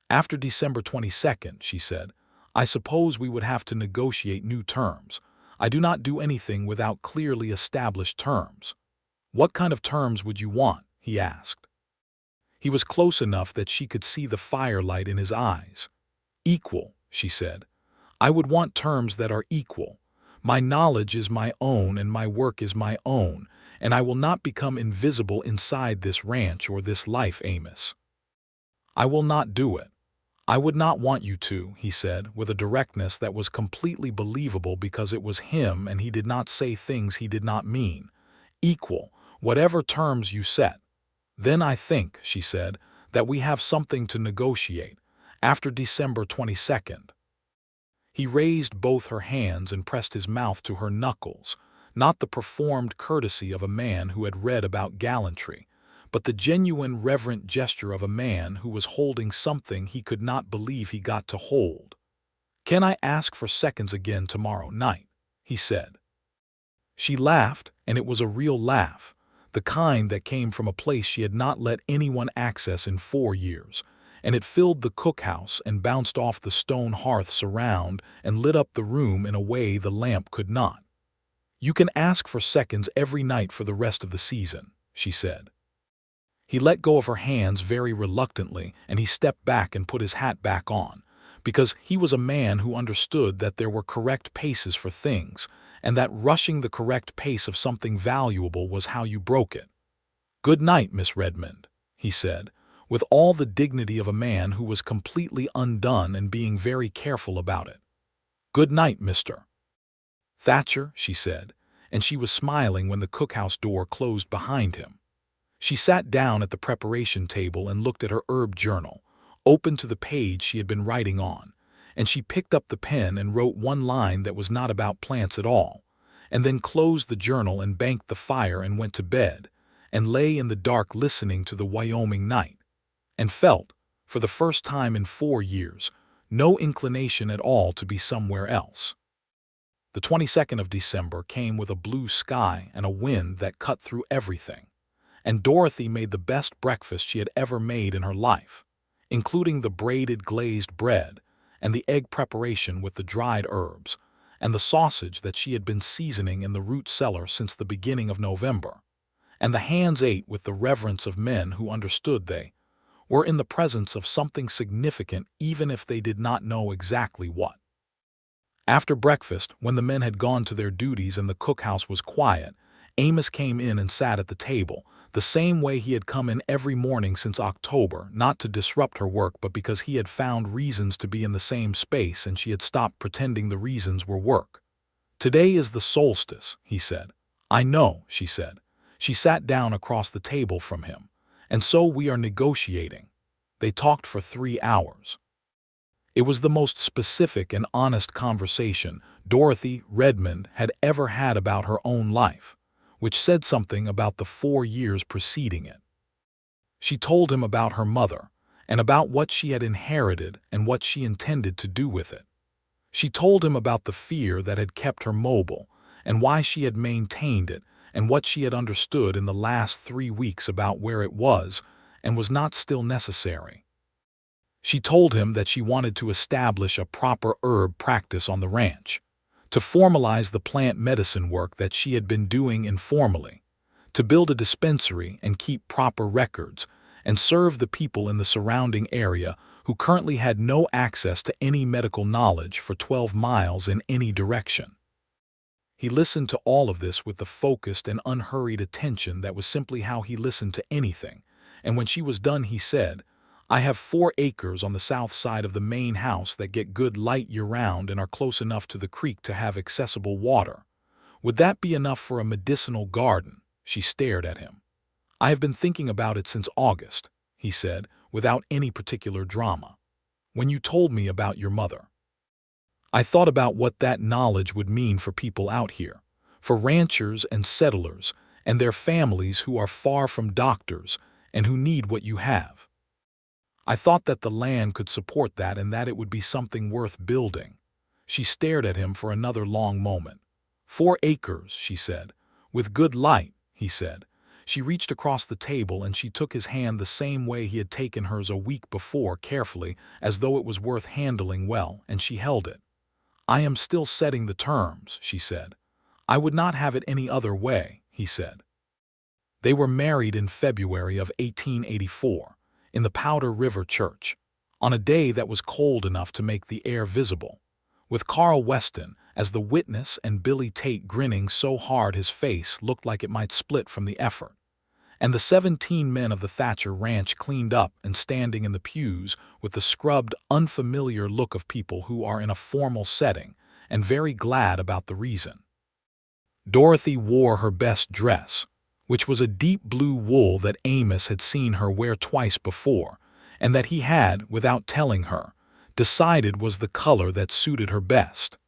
Speaker 1: "After December 22nd, she said, "I suppose we would have to negotiate new terms. I do not do anything without clearly established terms." "What kind of terms would you want?" he asked. He was close enough that she could see the firelight in his eyes. "Equal," she said. "I would want terms that are equal. My knowledge is my own and my work is my own, and I will not become invisible inside this ranch or this life, Amos. I will not do it." "I would not want you to," he said, with a directness that was completely believable because it was him and he did not say things he did not mean. "Equal, whatever terms you set. Then I think," she said, "that we have something to negotiate. After December 22nd. He raised both her hands and pressed his mouth to her knuckles, not the performed courtesy of a man who had read about gallantry, but the genuine reverent gesture of a man who was holding something he could not believe he got to hold. "Can I ask for seconds again tomorrow night?" he said. She laughed, and it was a real laugh, the kind that came from a place she had not let anyone access in 4 years, and it filled the cookhouse and bounced off the stone hearths around and lit up the room in a way the lamp could not. "You can ask for seconds every night for the rest of the season," she said. He let go of her hands very reluctantly, and he stepped back and put his hat back on, because he was a man who understood that there were correct paces for things, and that rushing the correct pace of something valuable was how you broke it. "Good night, Miss Redmond," he said, with all the dignity of a man who was completely undone and being very careful about it. "Good night, Mr. Thatcher," she said, and she was smiling when the cookhouse door closed behind him. She sat down at the preparation table and looked at her herb journal, open to the page she had been writing on, and she picked up the pen and wrote one line that was not about plants at all, and then closed the journal and banked the fire and went to bed, and lay in the dark listening to the Wyoming night, and felt, for the first time in 4 years, no inclination at all to be somewhere else. The 22nd of December came with a blue sky and a wind that cut through everything, and Dorothy made the best breakfast she had ever made in her life, including the braided glazed bread and the egg preparation with the dried herbs, and the sausage that she had been seasoning in the root cellar since the beginning of November. and the hands ate with the reverence of men who understood they were in the presence of something significant even if they did not know exactly what. After breakfast, when the men had gone to their duties and the cookhouse was quiet, Amos came in and sat at the table, the same way he had come in every morning since October, not to disrupt her work but because he had found reasons to be in the same space and she had stopped pretending the reasons were work. "Today is the solstice," he said. "I know," she said. She sat down across the table from him. "And so we are negotiating." They talked for 3 hours. It was the most specific and honest conversation Dorothy Redmond had ever had about her own life, which said something about the 4 years preceding it. She told him about her mother, and about what she had inherited and what she intended to do with it. She told him about the fear that had kept her mobile, and why she had maintained it, and what she had understood in the last 3 weeks about where it was and was not still necessary. She told him that she wanted to establish a proper herb practice on the ranch, to formalize the plant medicine work that she had been doing informally, to build a dispensary and keep proper records, and serve the people in the surrounding area who currently had no access to any medical knowledge for 12 miles in any direction. He listened to all of this with the focused and unhurried attention that was simply how he listened to anything, and when she was done he said, "I have 4 acres on the south side of the main house that get good light year-round and are close enough to the creek to have accessible water. Would that be enough for a medicinal garden?" She stared at him. "I have been thinking about it since August," he said, without any particular drama. "When you told me about your mother, I thought about what that knowledge would mean for people out here, for ranchers and settlers and their families who are far from doctors and who need what you have. I thought that the land could support that and that it would be something worth building." She stared at him for another long moment. "4 acres," she said. "With good light," he said. She reached across the table and she took his hand the same way he had taken hers a week before, carefully, as though it was worth handling well, and she held it. "I am still setting the terms," she said. "I would not have it any other way," he said. They were married in February of 1884, in the Powder River Church, on a day that was cold enough to make the air visible, with Carl Weston as the witness and Billy Tate grinning so hard his face looked like it might split from the effort, and the 17 men of the Thatcher Ranch cleaned up and standing in the pews with the scrubbed, unfamiliar look of people who are in a formal setting and very glad about the reason. Dorothy wore her best dress, which was a deep blue wool that Amos had seen her wear twice before, and that he had, without telling her, decided was the color that suited her best.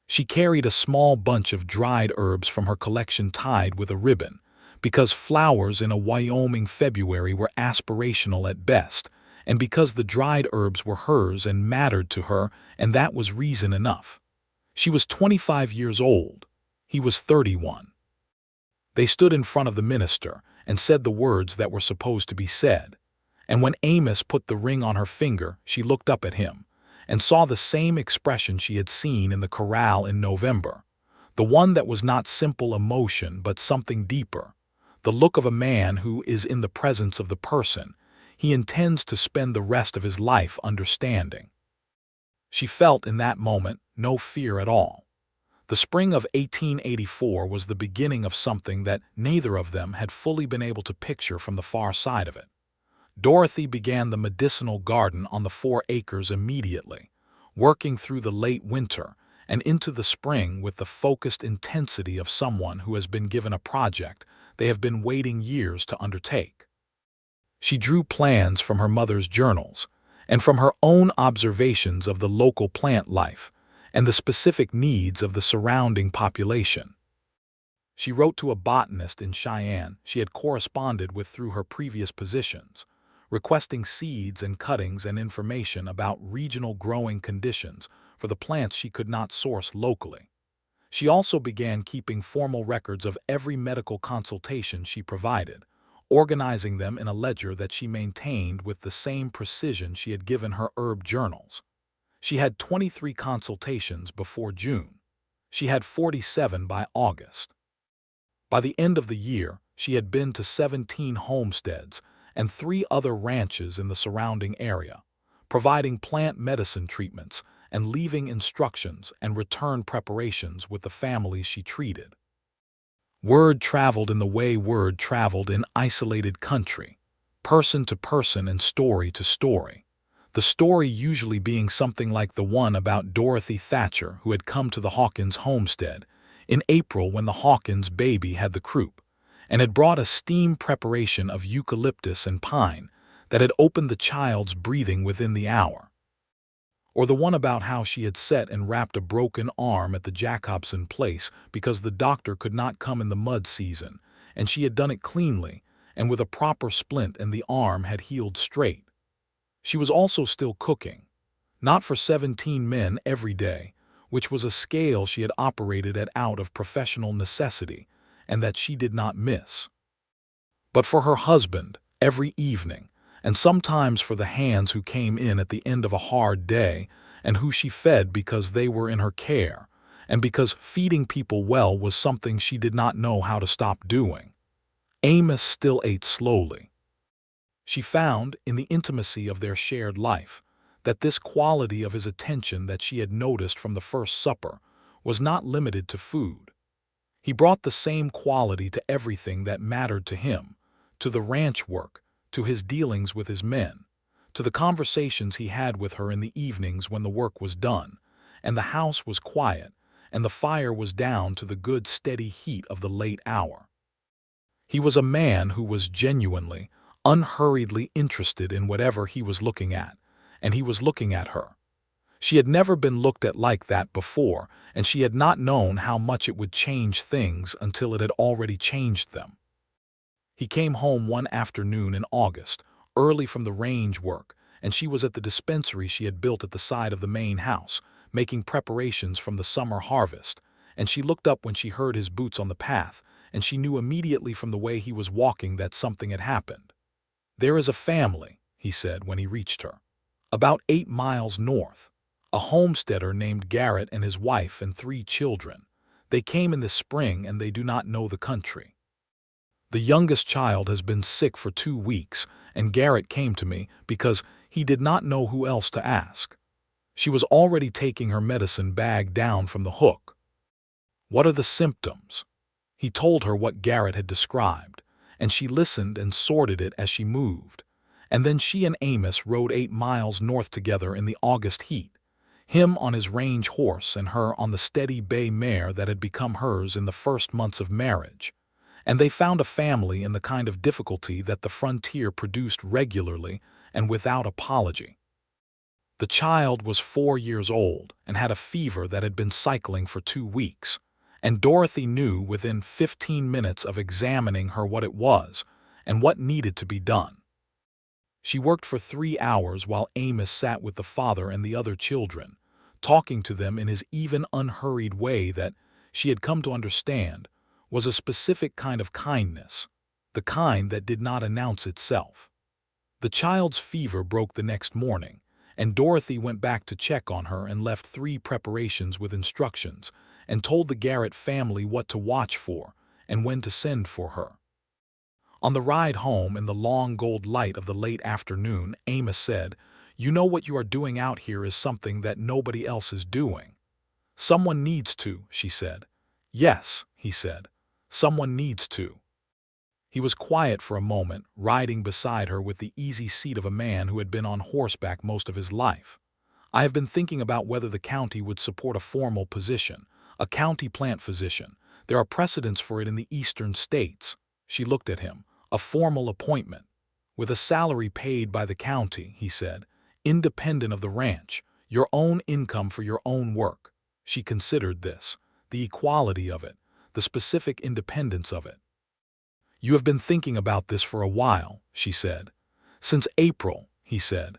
Speaker 1: She carried a small bunch of dried herbs from her collection tied with a ribbon, because flowers in a Wyoming February were aspirational at best, and because the dried herbs were hers and mattered to her, and that was reason enough. She was 25 years old. He was 31. They stood in front of the minister and said the words that were supposed to be said, and when Amos put the ring on her finger, she looked up at him and saw the same expression she had seen in the corral in November, the one that was not simple emotion but something deeper, the look of a man who is in the presence of the person he intends to spend the rest of his life understanding. She felt in that moment no fear at all. The spring of 1884 was the beginning of something that neither of them had fully been able to picture from the far side of it. Dorothy began the medicinal garden on the 4 acres immediately, working through the late winter and into the spring with the focused intensity of someone who has been given a project they have been waiting years to undertake. She drew plans from her mother's journals and from her own observations of the local plant life and the specific needs of the surrounding population. She wrote to a botanist in Cheyenne she had corresponded with through her previous positions, requesting seeds and cuttings and information about regional growing conditions for the plants she could not source locally. She also began keeping formal records of every medical consultation she provided, organizing them in a ledger that she maintained with the same precision she had given her herb journals. She had 23 consultations before June. She had 47 by August. By the end of the year, She had been to 17 homesteads and 3 other ranches in the surrounding area, providing plant medicine treatments and leaving instructions and return preparations with the families she treated. Word traveled in the way word traveled in isolated country, person to person and story to story. The story usually being something like the one about Dorothy Thatcher, who had come to the Hawkins homestead in April when the Hawkins baby had the croup, and had brought a steam preparation of eucalyptus and pine that had opened the child's breathing within the hour. Or the one about how she had set and wrapped a broken arm at the Jacobson place because the doctor could not come in the mud season, and she had done it cleanly and with a proper splint, and the arm had healed straight. She was also still cooking, not for 17 men every day, which was a scale she had operated at out of professional necessity and that she did not miss, but for her husband every evening, and sometimes for the hands who came in at the end of a hard day and who she fed because they were in her care, and because feeding people well was something she did not know how to stop doing. Amos still ate slowly. She found, in the intimacy of their shared life, that this quality of his attention that she had noticed from the first supper was not limited to food. He brought the same quality to everything that mattered to him, to the ranch work, to his dealings with his men, to the conversations he had with her in the evenings when the work was done, and the house was quiet, and the fire was down to the good steady heat of the late hour. He was a man who was genuinely, unhurriedly interested in whatever he was looking at, and he was looking at her. She had never been looked at like that before, and she had not known how much it would change things until it had already changed them. He came home one afternoon in August, early from the range work, and she was at the dispensary she had built at the side of the main house, making preparations from the summer harvest, and she looked up when she heard his boots on the path, and she knew immediately from the way he was walking that something had happened. "There is a family," he said when he reached her, "about 8 miles north. A homesteader named Garrett and his wife and 3 children. They came in this spring and they do not know the country. The youngest child has been sick for 2 weeks, and Garrett came to me because he did not know who else to ask. She was already taking her medicine bag down from the hook. What are the symptoms?" He told her what Garrett had described, and she listened and sorted it as she moved. And then she and Amos rode 8 miles north together in the August heat, him on his range horse and her on the steady bay mare that had become hers in the first months of marriage. And they found a family in the kind of difficulty that the frontier produced regularly and without apology. The child was 4 years old and had a fever that had been cycling for 2 weeks, and Dorothy knew within 15 minutes of examining her what it was and what needed to be done. She worked for 3 hours while Amos sat with the father and the other children, talking to them in his even unhurried way that, she had come to understand, was a specific kind of kindness, the kind that did not announce itself. The child's fever broke the next morning, and Dorothy went back to check on her and left 3 preparations with instructions, and told the Garrett family what to watch for and when to send for her. On the ride home in the long gold light of the late afternoon, Amos said, "You know what you are doing out here is something that nobody else is doing." "Someone needs to," she said. "Yes," he said, "someone needs to." He was quiet for a moment, riding beside her with the easy seat of a man who had been on horseback most of his life. "I have been thinking about whether the county would support a formal position, a county plant physician. There are precedents for it in the eastern states." She looked at him. "A formal appointment, with a salary paid by the county," he said, "independent of the ranch, your own income for your own work." She considered this, the equality of it, the specific independence of it. "You have been thinking about this for a while," she said. "Since April," he said,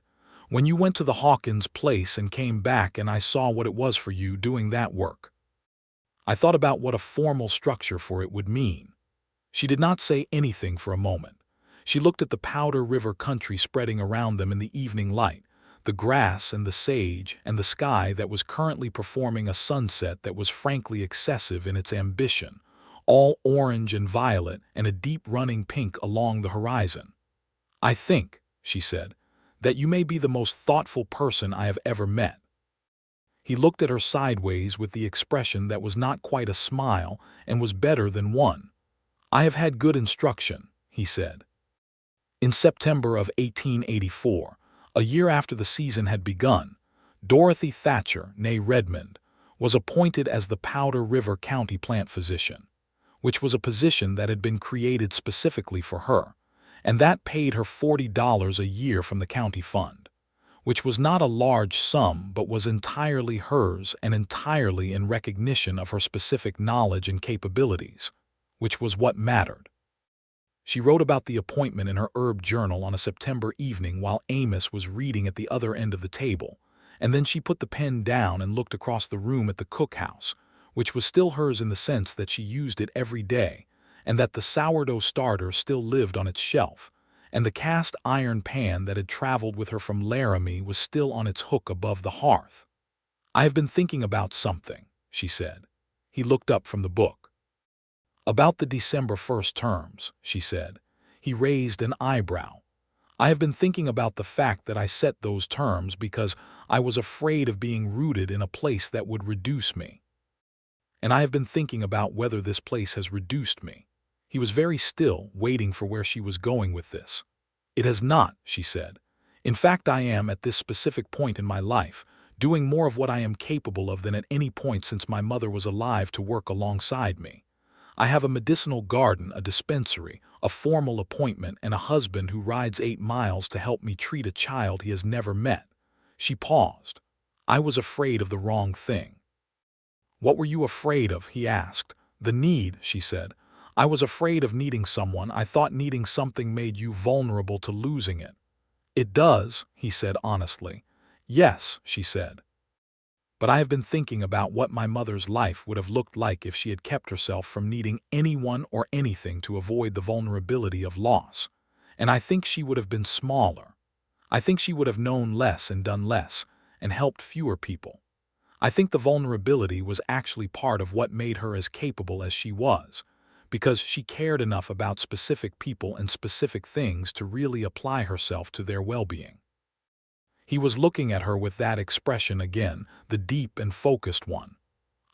Speaker 1: "when you went to the Hawkins place and came back and I saw what it was for you doing that work. I thought about what a formal structure for it would mean." She did not say anything for a moment. She looked at the Powder River country spreading around them in the evening light, the grass and the sage and the sky that was currently performing a sunset that was frankly excessive in its ambition, all orange and violet and a deep running pink along the horizon. "I think," she said, "that you may be the most thoughtful person I have ever met." He looked at her sideways with the expression that was not quite a smile and was better than one. "I have had good instruction," he said. In September of 1884, a year after the season had begun, Dorothy Thatcher, née Redmond, was appointed as the Powder River County plant physician, which was a position that had been created specifically for her, and that paid her $40 a year from the county fund, which was not a large sum but was entirely hers and entirely in recognition of her specific knowledge and capabilities, which was what mattered. She wrote about the appointment in her herb journal on a September evening while Amos was reading at the other end of the table, and then she put the pen down and looked across the room at the cookhouse, which was still hers in the sense that she used it every day, and that the sourdough starter still lived on its shelf, and the cast iron pan that had traveled with her from Laramie was still on its hook above the hearth. "I have been thinking about something," she said. He looked up from the book. "About the December 1st terms," she said. He raised an eyebrow. "I have been thinking about the fact that I set those terms because I was afraid of being rooted in a place that would reduce me. And I have been thinking about whether this place has reduced me." He was very still, waiting for where she was going with this. "It has not," she said. "In fact, I am, at this specific point in my life, doing more of what I am capable of than at any point since my mother was alive to work alongside me. I have a medicinal garden, a dispensary, a formal appointment, and a husband who rides 8 miles to help me treat a child he has never met." She paused. "I was afraid of the wrong thing." "What were you afraid of?" he asked. "The need," she said. "I was afraid of needing someone. I thought needing something made you vulnerable to losing it." "It does," he said honestly. "Yes," she said. "But I have been thinking about what my mother's life would have looked like if she had kept herself from needing anyone or anything to avoid the vulnerability of loss. And I think she would have been smaller. I think she would have known less and done less, and helped fewer people. I think the vulnerability was actually part of what made her as capable as she was, because she cared enough about specific people and specific things to really apply herself to their well-being." He was looking at her with that expression again, the deep and focused one.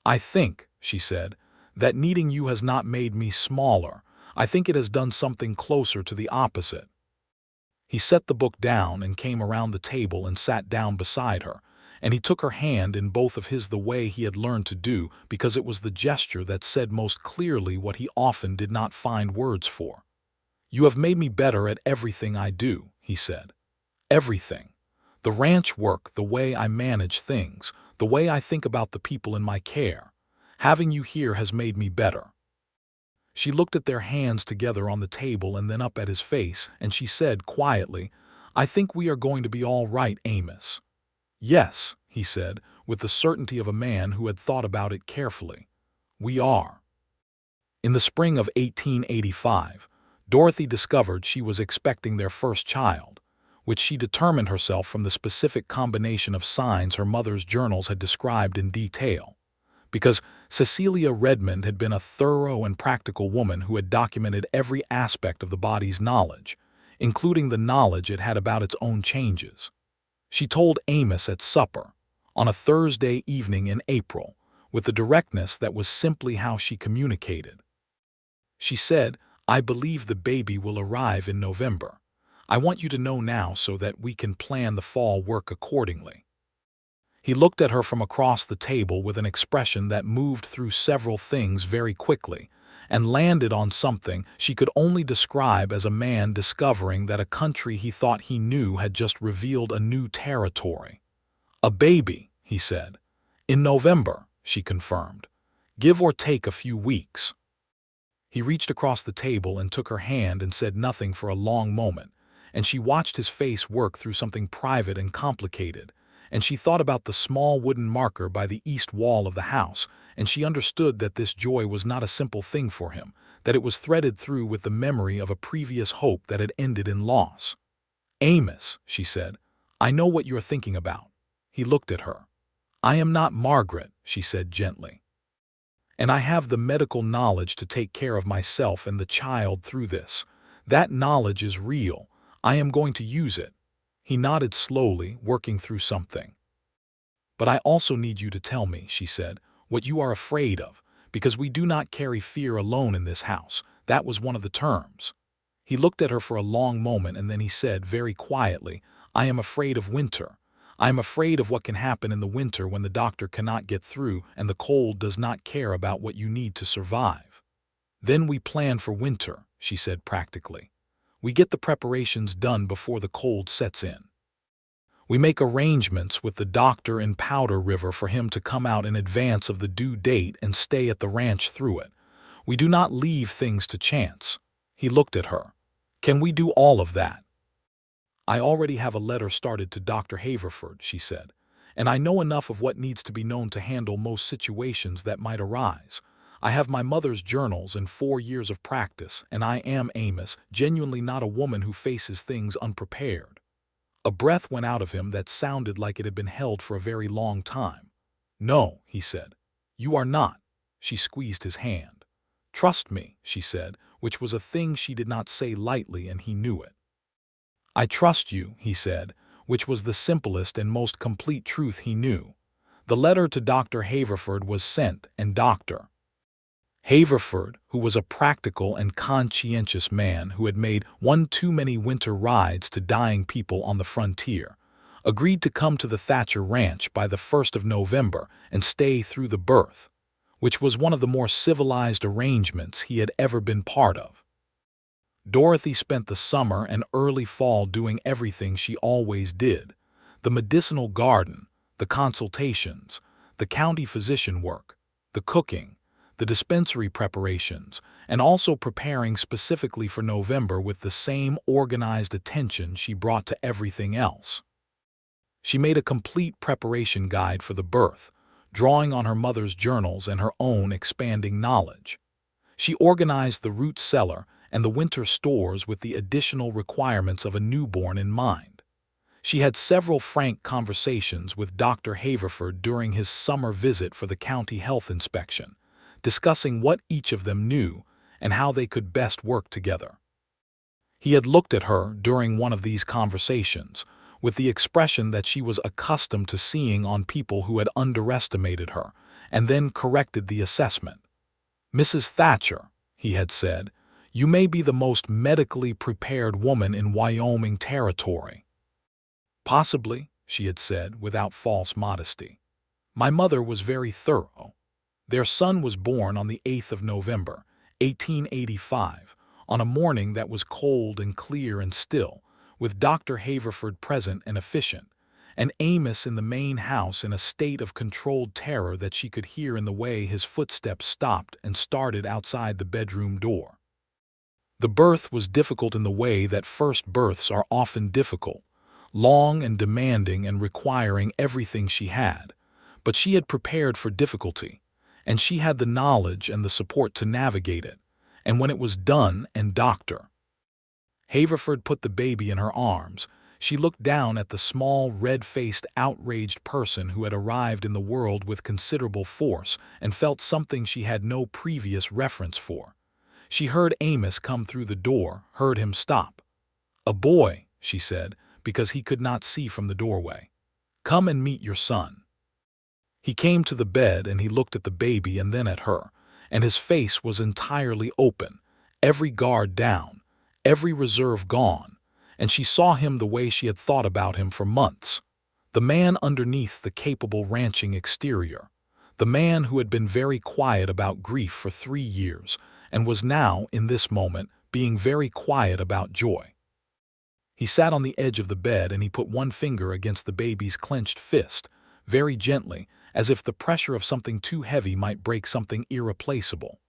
Speaker 1: "I think," she said, "that needing you has not made me smaller. I think it has done something closer to the opposite." He set the book down and came around the table and sat down beside her, and he took her hand in both of his the way he had learned to do, because it was the gesture that said most clearly what he often did not find words for. "You have made me better at everything I do," he said. "Everything. The ranch work, the way I manage things, the way I think about the people in my care. Having you here has made me better." She looked at their hands together on the table and then up at his face, and she said quietly, "I think we are going to be all right, Amos." "Yes," he said, with the certainty of a man who had thought about it carefully. "We are." In the spring of 1885, Dorothy discovered she was expecting their first child, which she determined herself from the specific combination of signs her mother's journals had described in detail, because Cecilia Redmond had been a thorough and practical woman who had documented every aspect of the body's knowledge, including the knowledge it had about its own changes. She told Amos at supper, on a Thursday evening in April, with the directness that was simply how she communicated. She said, "I believe the baby will arrive in November. I want you to know now so that we can plan the fall work accordingly." He looked at her from across the table with an expression that moved through several things very quickly, and landed on something she could only describe as a man discovering that a country he thought he knew had just revealed a new territory. "A baby," he said. "In November," she confirmed. "Give or take a few weeks." He reached across the table and took her hand and said nothing for a long moment, and she watched his face work through something private and complicated, and she thought about the small wooden marker by the east wall of the house, and she understood that this joy was not a simple thing for him, that it was threaded through with the memory of a previous hope that had ended in loss. "Amos," she said, "I know what you're thinking about." He looked at her. "I am not Margaret," she said gently. And I have the medical knowledge to take care of myself and the child through this. That knowledge is real. I am going to use it." He nodded slowly, working through something. "But I also need you to tell me," she said, "what you are afraid of, because we do not carry fear alone in this house. That was one of the terms." He looked at her for a long moment and then he said very quietly, "I am afraid of winter. I am afraid of what can happen in the winter when the doctor cannot get through and the cold does not care about what you need to survive." "Then we plan for winter," she said practically. "We get the preparations done before the cold sets in. We make arrangements with the doctor in Powder River for him to come out in advance of the due date and stay at the ranch through it. We do not leave things to chance." He looked at her. "Can we do all of that?" "I already have a letter started to Dr. Haverford," she said, "and I know enough of what needs to be known to handle most situations that might arise. I have my mother's journals and 4 years of practice, and I am, Amos, genuinely not a woman who faces things unprepared." A breath went out of him that sounded like it had been held for a very long time. "No," he said. "You are not." She squeezed his hand. "Trust me," she said, which was a thing she did not say lightly, and he knew it. "I trust you," he said, which was the simplest and most complete truth he knew. The letter to Dr. Haverford was sent, and Dr. Haverford, who was a practical and conscientious man who had made one too many winter rides to dying people on the frontier, agreed to come to the Thatcher Ranch by the 1st of November and stay through the birth, which was one of the more civilized arrangements he had ever been part of. Dorothy spent the summer and early fall doing everything she always did: the medicinal garden, the consultations, the county physician work, the cooking, the dispensary preparations, and also preparing specifically for November with the same organized attention she brought to everything else. She made a complete preparation guide for the birth, drawing on her mother's journals and her own expanding knowledge. She organized the root cellar and the winter stores with the additional requirements of a newborn in mind. She had several frank conversations with Dr. Haverford during his summer visit for the county health inspection, discussing what each of them knew and how they could best work together. He had looked at her during one of these conversations with the expression that she was accustomed to seeing on people who had underestimated her, and then corrected the assessment. "Mrs. Thatcher," he had said, "you may be the most medically prepared woman in Wyoming territory." "Possibly," she had said without false modesty. "My mother was very thorough." Their son was born on the 8th of November, 1885, on a morning that was cold and clear and still, with Dr. Haverford present and efficient, and Amos in the main house in a state of controlled terror that she could hear in the way his footsteps stopped and started outside the bedroom door. The birth was difficult in the way that first births are often difficult, long and demanding and requiring everything she had, but she had prepared for difficulty, and she had the knowledge and the support to navigate it, and when it was done and Dr. Haverford put the baby in her arms, she looked down at the small, red-faced, outraged person who had arrived in the world with considerable force and felt something she had no previous reference for. She heard Amos come through the door, heard him stop. "A boy," she said, because he could not see from the doorway. "Come and meet your son." He came to the bed and he looked at the baby and then at her, and his face was entirely open, every guard down, every reserve gone, and she saw him the way she had thought about him for months. The man underneath the capable ranching exterior. The man who had been very quiet about grief for 3 years and was now, in this moment, being very quiet about joy. He sat on the edge of the bed and he put one finger against the baby's clenched fist, very gently, as if the pressure of something too heavy might break something irreplaceable.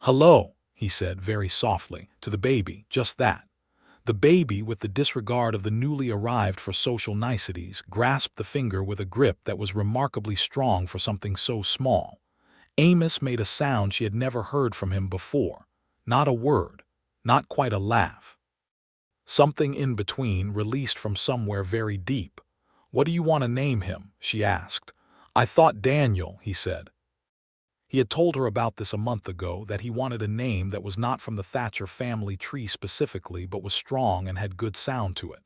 Speaker 1: "Hello," he said very softly, to the baby, just that. The baby, with the disregard of the newly arrived for social niceties, grasped the finger with a grip that was remarkably strong for something so small. Amos made a sound she had never heard from him before. Not a word, not quite a laugh. Something in between, released from somewhere very deep. "What do you want to name him?" she asked. "I thought Daniel," he said. He had told her about this a month ago, that he wanted a name that was not from the Thatcher family tree specifically, but was strong and had good sound to it.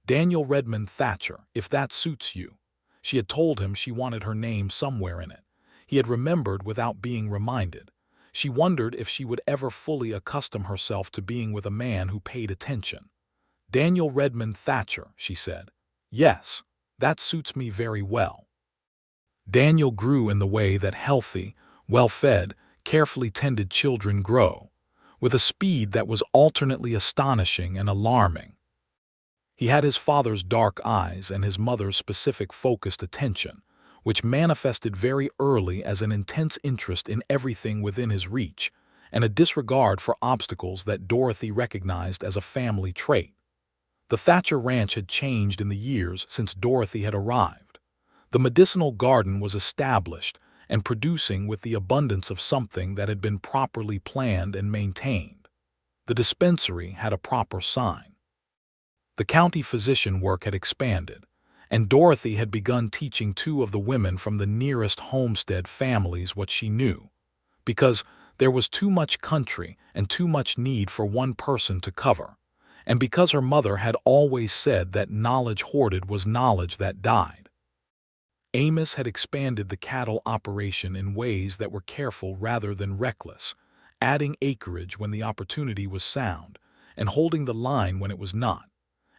Speaker 1: Daniel Redmond Thatcher, if that suits you. She had told him she wanted her name somewhere in it. He had remembered without being reminded. She wondered if she would ever fully accustom herself to being with a man who paid attention. Daniel Redmond Thatcher, she said. Yes, that suits me very well. Daniel grew in the way that healthy, well-fed, carefully tended children grow, with a speed that was alternately astonishing and alarming. He had his father's dark eyes and his mother's specific focused attention, which manifested very early as an intense interest in everything within his reach and a disregard for obstacles that Dorothy recognized as a family trait. The Thatcher Ranch had changed in the years since Dorothy had arrived. The medicinal garden was established and producing with the abundance of something that had been properly planned and maintained. The dispensary had a proper sign. The county physician work had expanded, and Dorothy had begun teaching two of the women from the nearest homestead families what she knew, because there was too much country and too much need for one person to cover, and because her mother had always said that knowledge hoarded was knowledge that died. Amos had expanded the cattle operation in ways that were careful rather than reckless, adding acreage when the opportunity was sound and holding the line when it was not.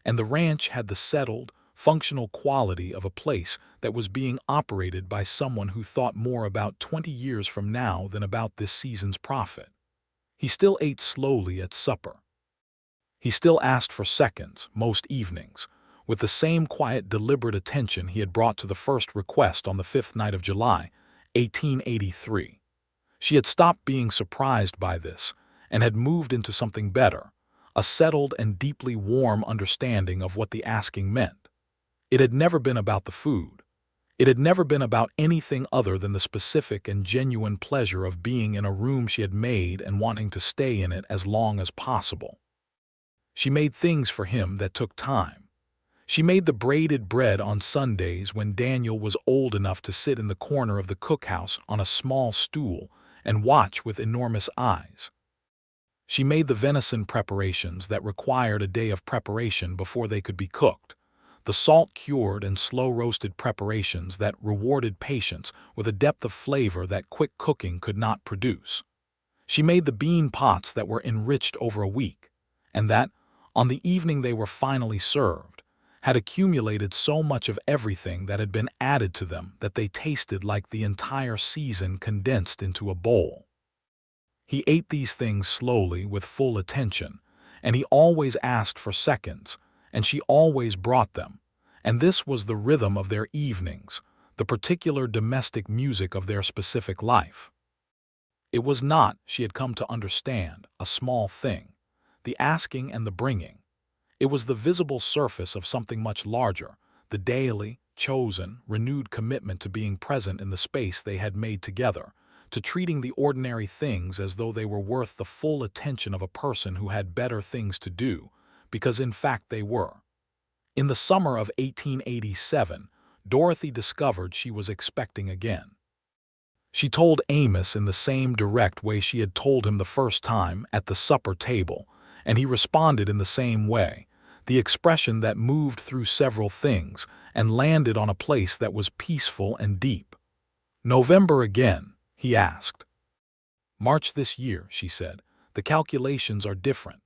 Speaker 1: And the ranch had the settled, functional quality of a place that was being operated by someone who thought more about 20 years from now than about this season's profit. He still ate slowly at supper. He still asked for seconds, most evenings, with the same quiet, deliberate attention he had brought to the first request on the 5th night of July, 1883. She had stopped being surprised by this and had moved into something better, a settled and deeply warm understanding of what the asking meant. It had never been about the food. It had never been about anything other than the specific and genuine pleasure of being in a room she had made and wanting to stay in it as long as possible. She made things for him that took time. She made the braided bread on Sundays when Daniel was old enough to sit in the corner of the cookhouse on a small stool and watch with enormous eyes. She made the venison preparations that required a day of preparation before they could be cooked, the salt-cured and slow-roasted preparations that rewarded patience with a depth of flavor that quick cooking could not produce. She made the bean pots that were enriched over a week, and that, on the evening they were finally served, had accumulated so much of everything that had been added to them that they tasted like the entire season condensed into a bowl. He ate these things slowly with full attention, and he always asked for seconds, and she always brought them, and this was the rhythm of their evenings, the particular domestic music of their specific life. It was not, she had come to understand, a small thing, the asking and the bringing. It was the visible surface of something much larger, the daily, chosen, renewed commitment to being present in the space they had made together, to treating the ordinary things as though they were worth the full attention of a person who had better things to do, because in fact they were. In the summer of 1887, Dorothy discovered she was expecting again. She told Amos in the same direct way she had told him the first time at the supper table, and he responded in the same way, the expression that moved through several things and landed on a place that was peaceful and deep. November again? He asked. March this year, she said. The calculations are different.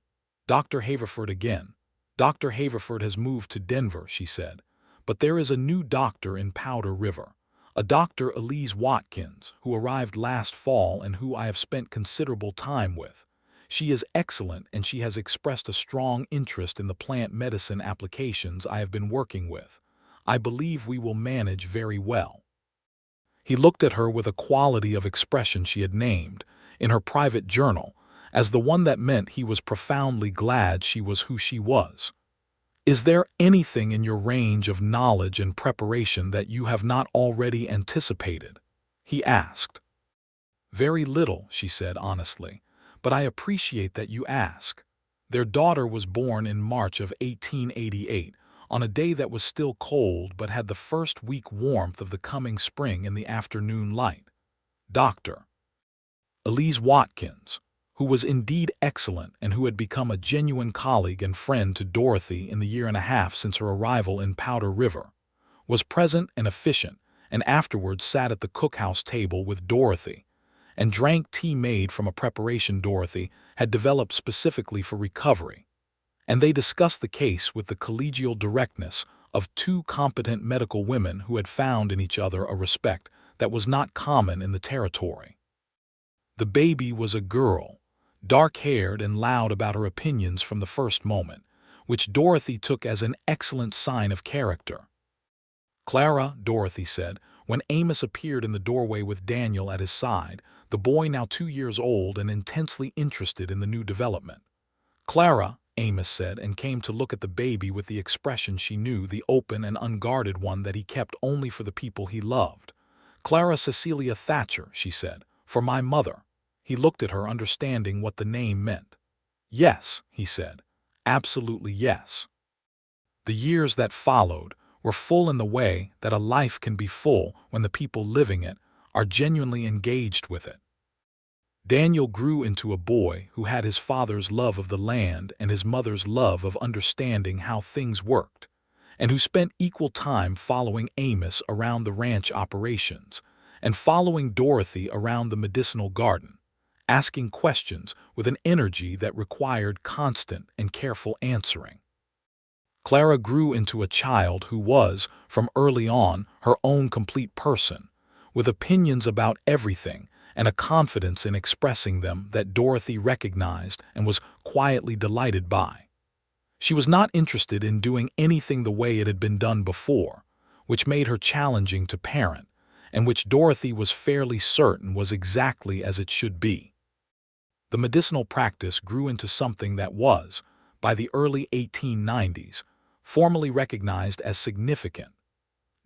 Speaker 1: Dr. Haverford again. Dr. Haverford has moved to Denver, she said. But there is a new doctor in Powder River, a Dr. Elise Watkins, who arrived last fall and who I have spent considerable time with. She is excellent, and she has expressed a strong interest in the plant medicine applications I have been working with. I believe we will manage very well. He looked at her with a quality of expression she had named, in her private journal, as the one that meant he was profoundly glad she was who she was. Is there anything in your range of knowledge and preparation that you have not already anticipated? He asked. Very little, she said honestly, but I appreciate that you ask. Their daughter was born in March of 1888, on a day that was still cold but had the first week warmth of the coming spring in the afternoon light. Doctor, Elise Watkins, who was indeed excellent and who had become a genuine colleague and friend to Dorothy in the year and a half since her arrival in Powder River, was present and efficient, and afterwards sat at the cookhouse table with Dorothy and drank tea made from a preparation Dorothy had developed specifically for recovery, and they discussed the case with the collegial directness of two competent medical women who had found in each other a respect that was not common in the territory. The baby was a girl, dark-haired and loud about her opinions from the first moment, which Dorothy took as an excellent sign of character. "Clara," Dorothy said, when Amos appeared in the doorway with Daniel at his side, the boy now 2 years old and intensely interested in the new development. "Clara," Amos said, and came to look at the baby with the expression she knew, the open and unguarded one that he kept only for the people he loved. "Clara Cecilia Thatcher," she said, "for my mother." He looked at her, understanding what the name meant. "Yes," he said, "absolutely yes." The years that followed were full in the way that a life can be full when the people living it are genuinely engaged with it. Daniel grew into a boy who had his father's love of the land and his mother's love of understanding how things worked, and who spent equal time following Amos around the ranch operations and following Dorothy around the medicinal garden, asking questions with an energy that required constant and careful answering. Clara grew into a child who was, from early on, her own complete person, with opinions about everything and a confidence in expressing them that Dorothy recognized and was quietly delighted by. She was not interested in doing anything the way it had been done before, which made her challenging to parent, and which Dorothy was fairly certain was exactly as it should be. The medicinal practice grew into something that was, by the early 1890s, formally recognized as significant.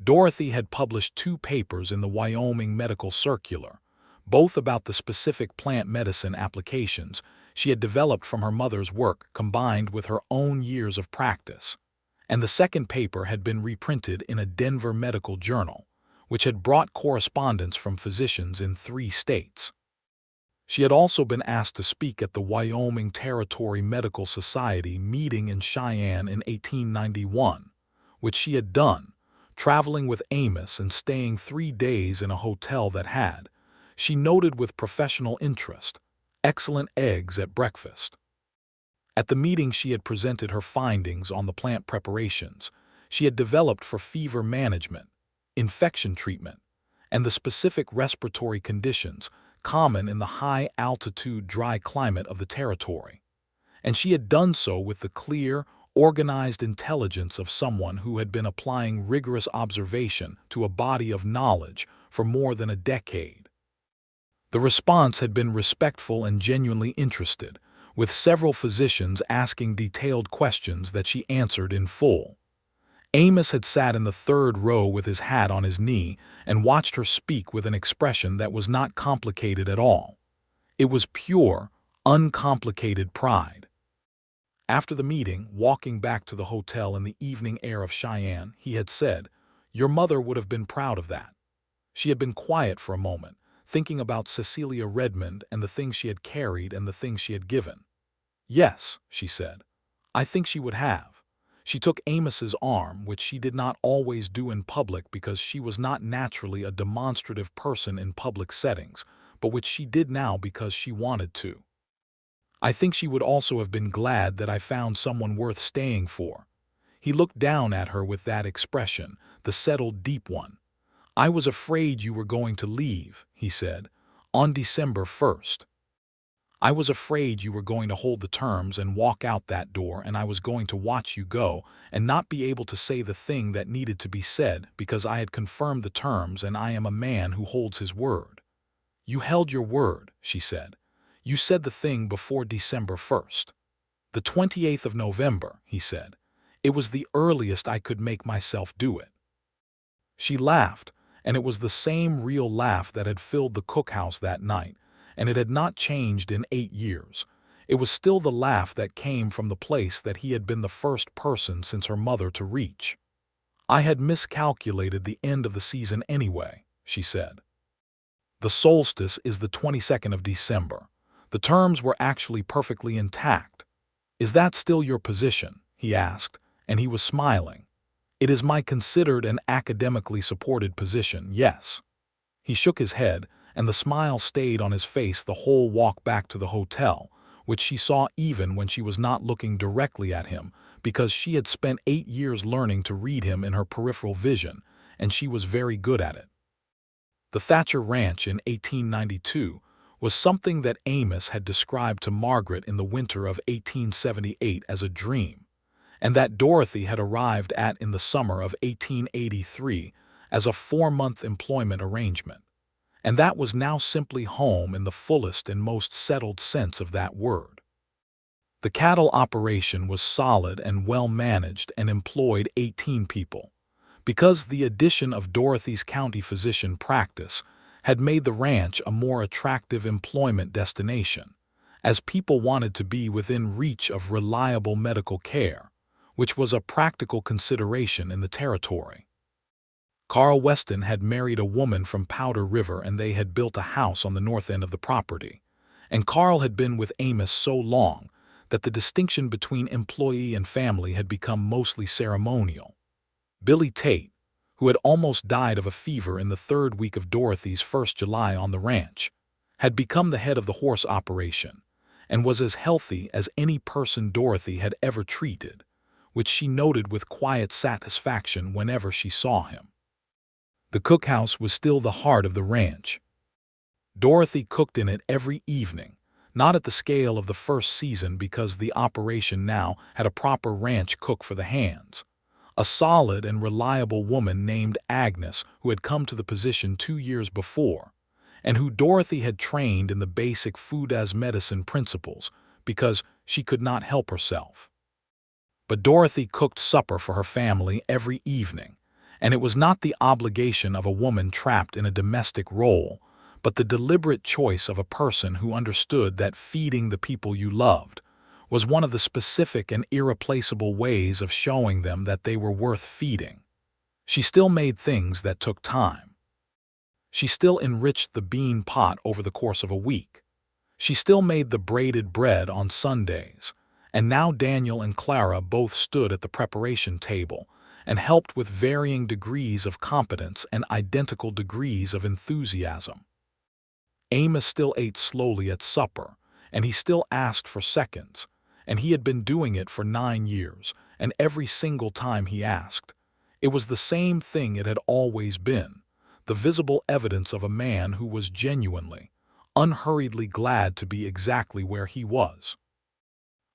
Speaker 1: Dorothy had published 2 papers in the Wyoming Medical Circular, both about the specific plant medicine applications she had developed from her mother's work combined with her own years of practice, and the second paper had been reprinted in a Denver medical journal, which had brought correspondence from physicians in 3 states. She had also been asked to speak at the Wyoming Territory Medical Society meeting in Cheyenne in 1891, which she had done, traveling with Amos and staying 3 days in a hotel that had, she noted with professional interest, excellent eggs at breakfast. At the meeting she had presented her findings on the plant preparations she had developed for fever management, infection treatment, and the specific respiratory conditions common in the high-altitude dry climate of the territory, and she had done so with the clear, organized intelligence of someone who had been applying rigorous observation to a body of knowledge for more than a decade. The response had been respectful and genuinely interested, with several physicians asking detailed questions that she answered in full. Amos had sat in the 3rd row with his hat on his knee and watched her speak with an expression that was not complicated at all. It was pure, uncomplicated pride. After the meeting, walking back to the hotel in the evening air of Cheyenne, he had said, "Your mother would have been proud of that." She had been quiet for a moment, thinking about Cecilia Redmond and the things she had carried and the things she had given. "Yes," she said, "I think she would have." She took Amos's arm, which she did not always do in public because she was not naturally a demonstrative person in public settings, but which she did now because she wanted to. "I think she would also have been glad that I found someone worth staying for." He looked down at her with that expression, the settled, deep one. "I was afraid you were going to leave," he said, "on December 1st. I was afraid you were going to hold the terms and walk out that door, and I was going to watch you go and not be able to say the thing that needed to be said because I had confirmed the terms and I am a man who holds his word." "You held your word," she said. "You said the thing before December 1st. "The 28th of November," he said. "It was the earliest I could make myself do it." She laughed, and it was the same real laugh that had filled the cookhouse that night, and it had not changed in 8 years. It was still the laugh that came from the place that he had been the first person since her mother to reach. "I had miscalculated the end of the season anyway," she said. The solstice is the 22nd of December. The terms were actually perfectly intact. Is that still your position? He asked, and he was smiling. It is my considered and academically supported position, yes. He shook his head, and the smile stayed on his face the whole walk back to the hotel, which she saw even when she was not looking directly at him, because she had spent 8 years learning to read him in her peripheral vision, and she was very good at it. The Thatcher Ranch in 1892 was something that Amos had described to Margaret in the winter of 1878 as a dream, and that Dorothy had arrived at in the summer of 1883 as a 4-month employment arrangement, and that was now simply home in the fullest and most settled sense of that word. The cattle operation was solid and well managed and employed 18 people, because the addition of Dorothy's county physician practice had made the ranch a more attractive employment destination, as people wanted to be within reach of reliable medical care, which was a practical consideration in the territory. Carl Weston had married a woman from Powder River, and they had built a house on the north end of the property, and Carl had been with Amos so long that the distinction between employee and family had become mostly ceremonial. Billy Tate, who had almost died of a fever in the 3rd week of Dorothy's first July on the ranch, had become the head of the horse operation, and was as healthy as any person Dorothy had ever treated, which she noted with quiet satisfaction whenever she saw him. The cookhouse was still the heart of the ranch. Dorothy cooked in it every evening, not at the scale of the first season because the operation now had a proper ranch cook for the hands, a solid and reliable woman named Agnes who had come to the position 2 years before, and who Dorothy had trained in the basic food as medicine principles because she could not help herself. But Dorothy cooked supper for her family every evening, and it was not the obligation of a woman trapped in a domestic role, but the deliberate choice of a person who understood that feeding the people you loved was one of the specific and irreplaceable ways of showing them that they were worth feeding. She still made things that took time. She still enriched the bean pot over the course of a week. She still made the braided bread on Sundays, and now Daniel and Clara both stood at the preparation table and helped with varying degrees of competence and identical degrees of enthusiasm. Amos still ate slowly at supper, and he still asked for seconds, and he had been doing it for 9 years, and every single time he asked, it was the same thing it had always been, the visible evidence of a man who was genuinely, unhurriedly glad to be exactly where he was.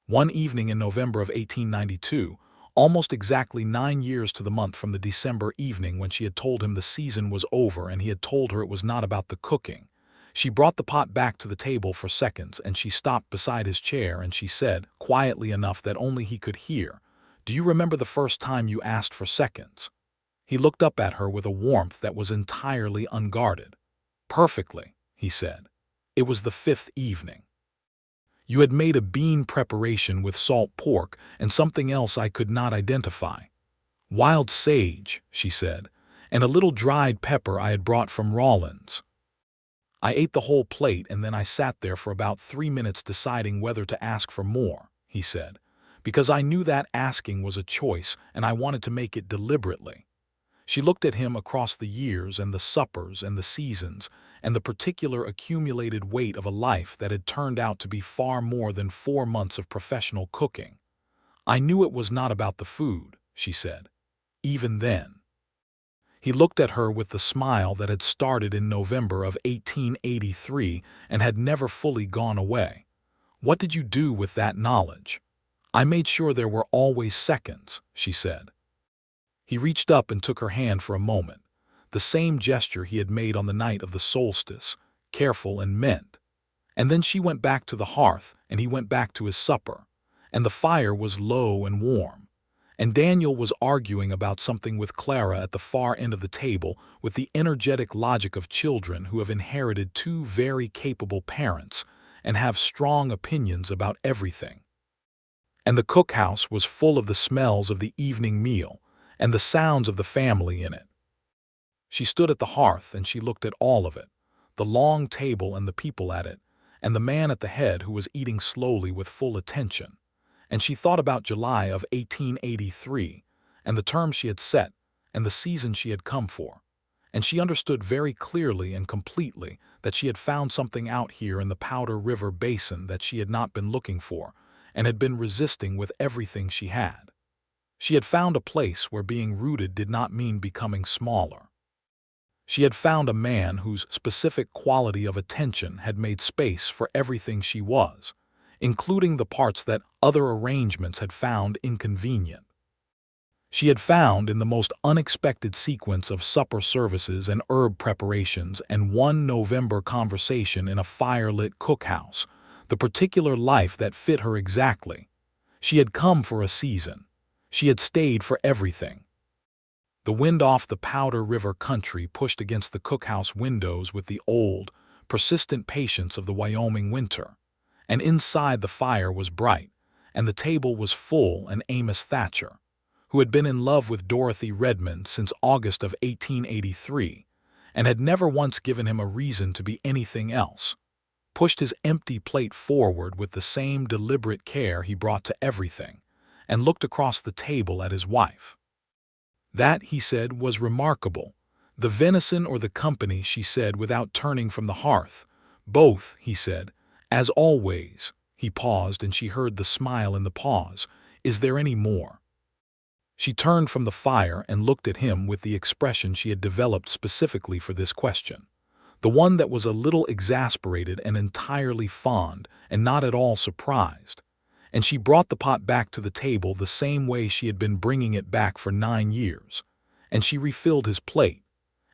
Speaker 1: One evening in November of 1892, almost exactly 9 years to the month from the December evening when she had told him the season was over and he had told her it was not about the cooking, she brought the pot back to the table for seconds, and she stopped beside his chair and she said, quietly enough that only he could hear, "Do you remember the first time you asked for seconds?" He looked up at her with a warmth that was entirely unguarded. "Perfectly," he said. "It was the 5th evening. You had made a bean preparation with salt pork and something else I could not identify. Wild sage," she said, "and a little dried pepper I had brought from Rawlins. I ate the whole plate and then I sat there for about 3 minutes deciding whether to ask for more," he said, "because I knew that asking was a choice and I wanted to make it deliberately." She looked at him across the years and the suppers and the seasons and the particular accumulated weight of a life that had turned out to be far more than 4 months of professional cooking. "I knew it was not about the food," she said, "even then." He looked at her with the smile that had started in November of 1883 and had never fully gone away. "What did you do with that knowledge?" "I made sure there were always seconds," she said. He reached up and took her hand for a moment, the same gesture he had made on the night of the solstice, careful and meant. And then she went back to the hearth and he went back to his supper, and the fire was low and warm. And Daniel was arguing about something with Clara at the far end of the table with the energetic logic of children who have inherited 2 very capable parents and have strong opinions about everything. And the cookhouse was full of the smells of the evening meal and the sounds of the family in it. She stood at the hearth and she looked at all of it, the long table and the people at it, and the man at the head who was eating slowly with full attention. And she thought about July of 1883, and the term she had set, and the season she had come for. And she understood very clearly and completely that she had found something out here in the Powder River Basin that she had not been looking for, and had been resisting with everything she had. She had found a place where being rooted did not mean becoming smaller. She had found a man whose specific quality of attention had made space for everything she was, including the parts that other arrangements had found inconvenient. She had found in the most unexpected sequence of supper services and herb preparations and one November conversation in a firelit cookhouse the particular life that fit her exactly. She had come for a season. She had stayed for everything. The wind off the Powder River country pushed against the cookhouse windows with the old, persistent patience of the Wyoming winter, and inside the fire was bright, and the table was full, and Amos Thatcher, who had been in love with Dorothy Redmond since August of 1883, and had never once given him a reason to be anything else, pushed his empty plate forward with the same deliberate care he brought to everything, and looked across the table at his wife. That, he said, was remarkable. The venison or the company, she said without turning from the hearth. Both, he said, as always. He paused, and she heard the smile in the pause. Is there any more? She turned from the fire and looked at him with the expression she had developed specifically for this question, the one that was a little exasperated and entirely fond and not at all surprised. And she brought the pot back to the table the same way she had been bringing it back for 9 years, and she refilled his plate,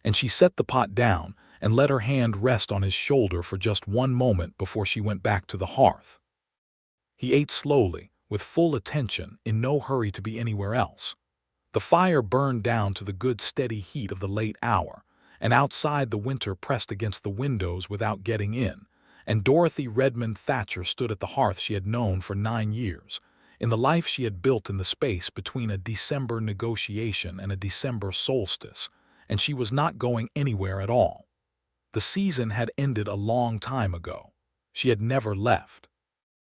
Speaker 1: and she set the pot down and let her hand rest on his shoulder for just one moment before she went back to the hearth. He ate slowly, with full attention, in no hurry to be anywhere else. The fire burned down to the good steady heat of the late hour, and outside the winter pressed against the windows without getting in, and Dorothy Redmond Thatcher stood at the hearth she had known for 9 years, in the life she had built in the space between a December negotiation and a December solstice, and she was not going anywhere at all. The season had ended a long time ago. She had never left.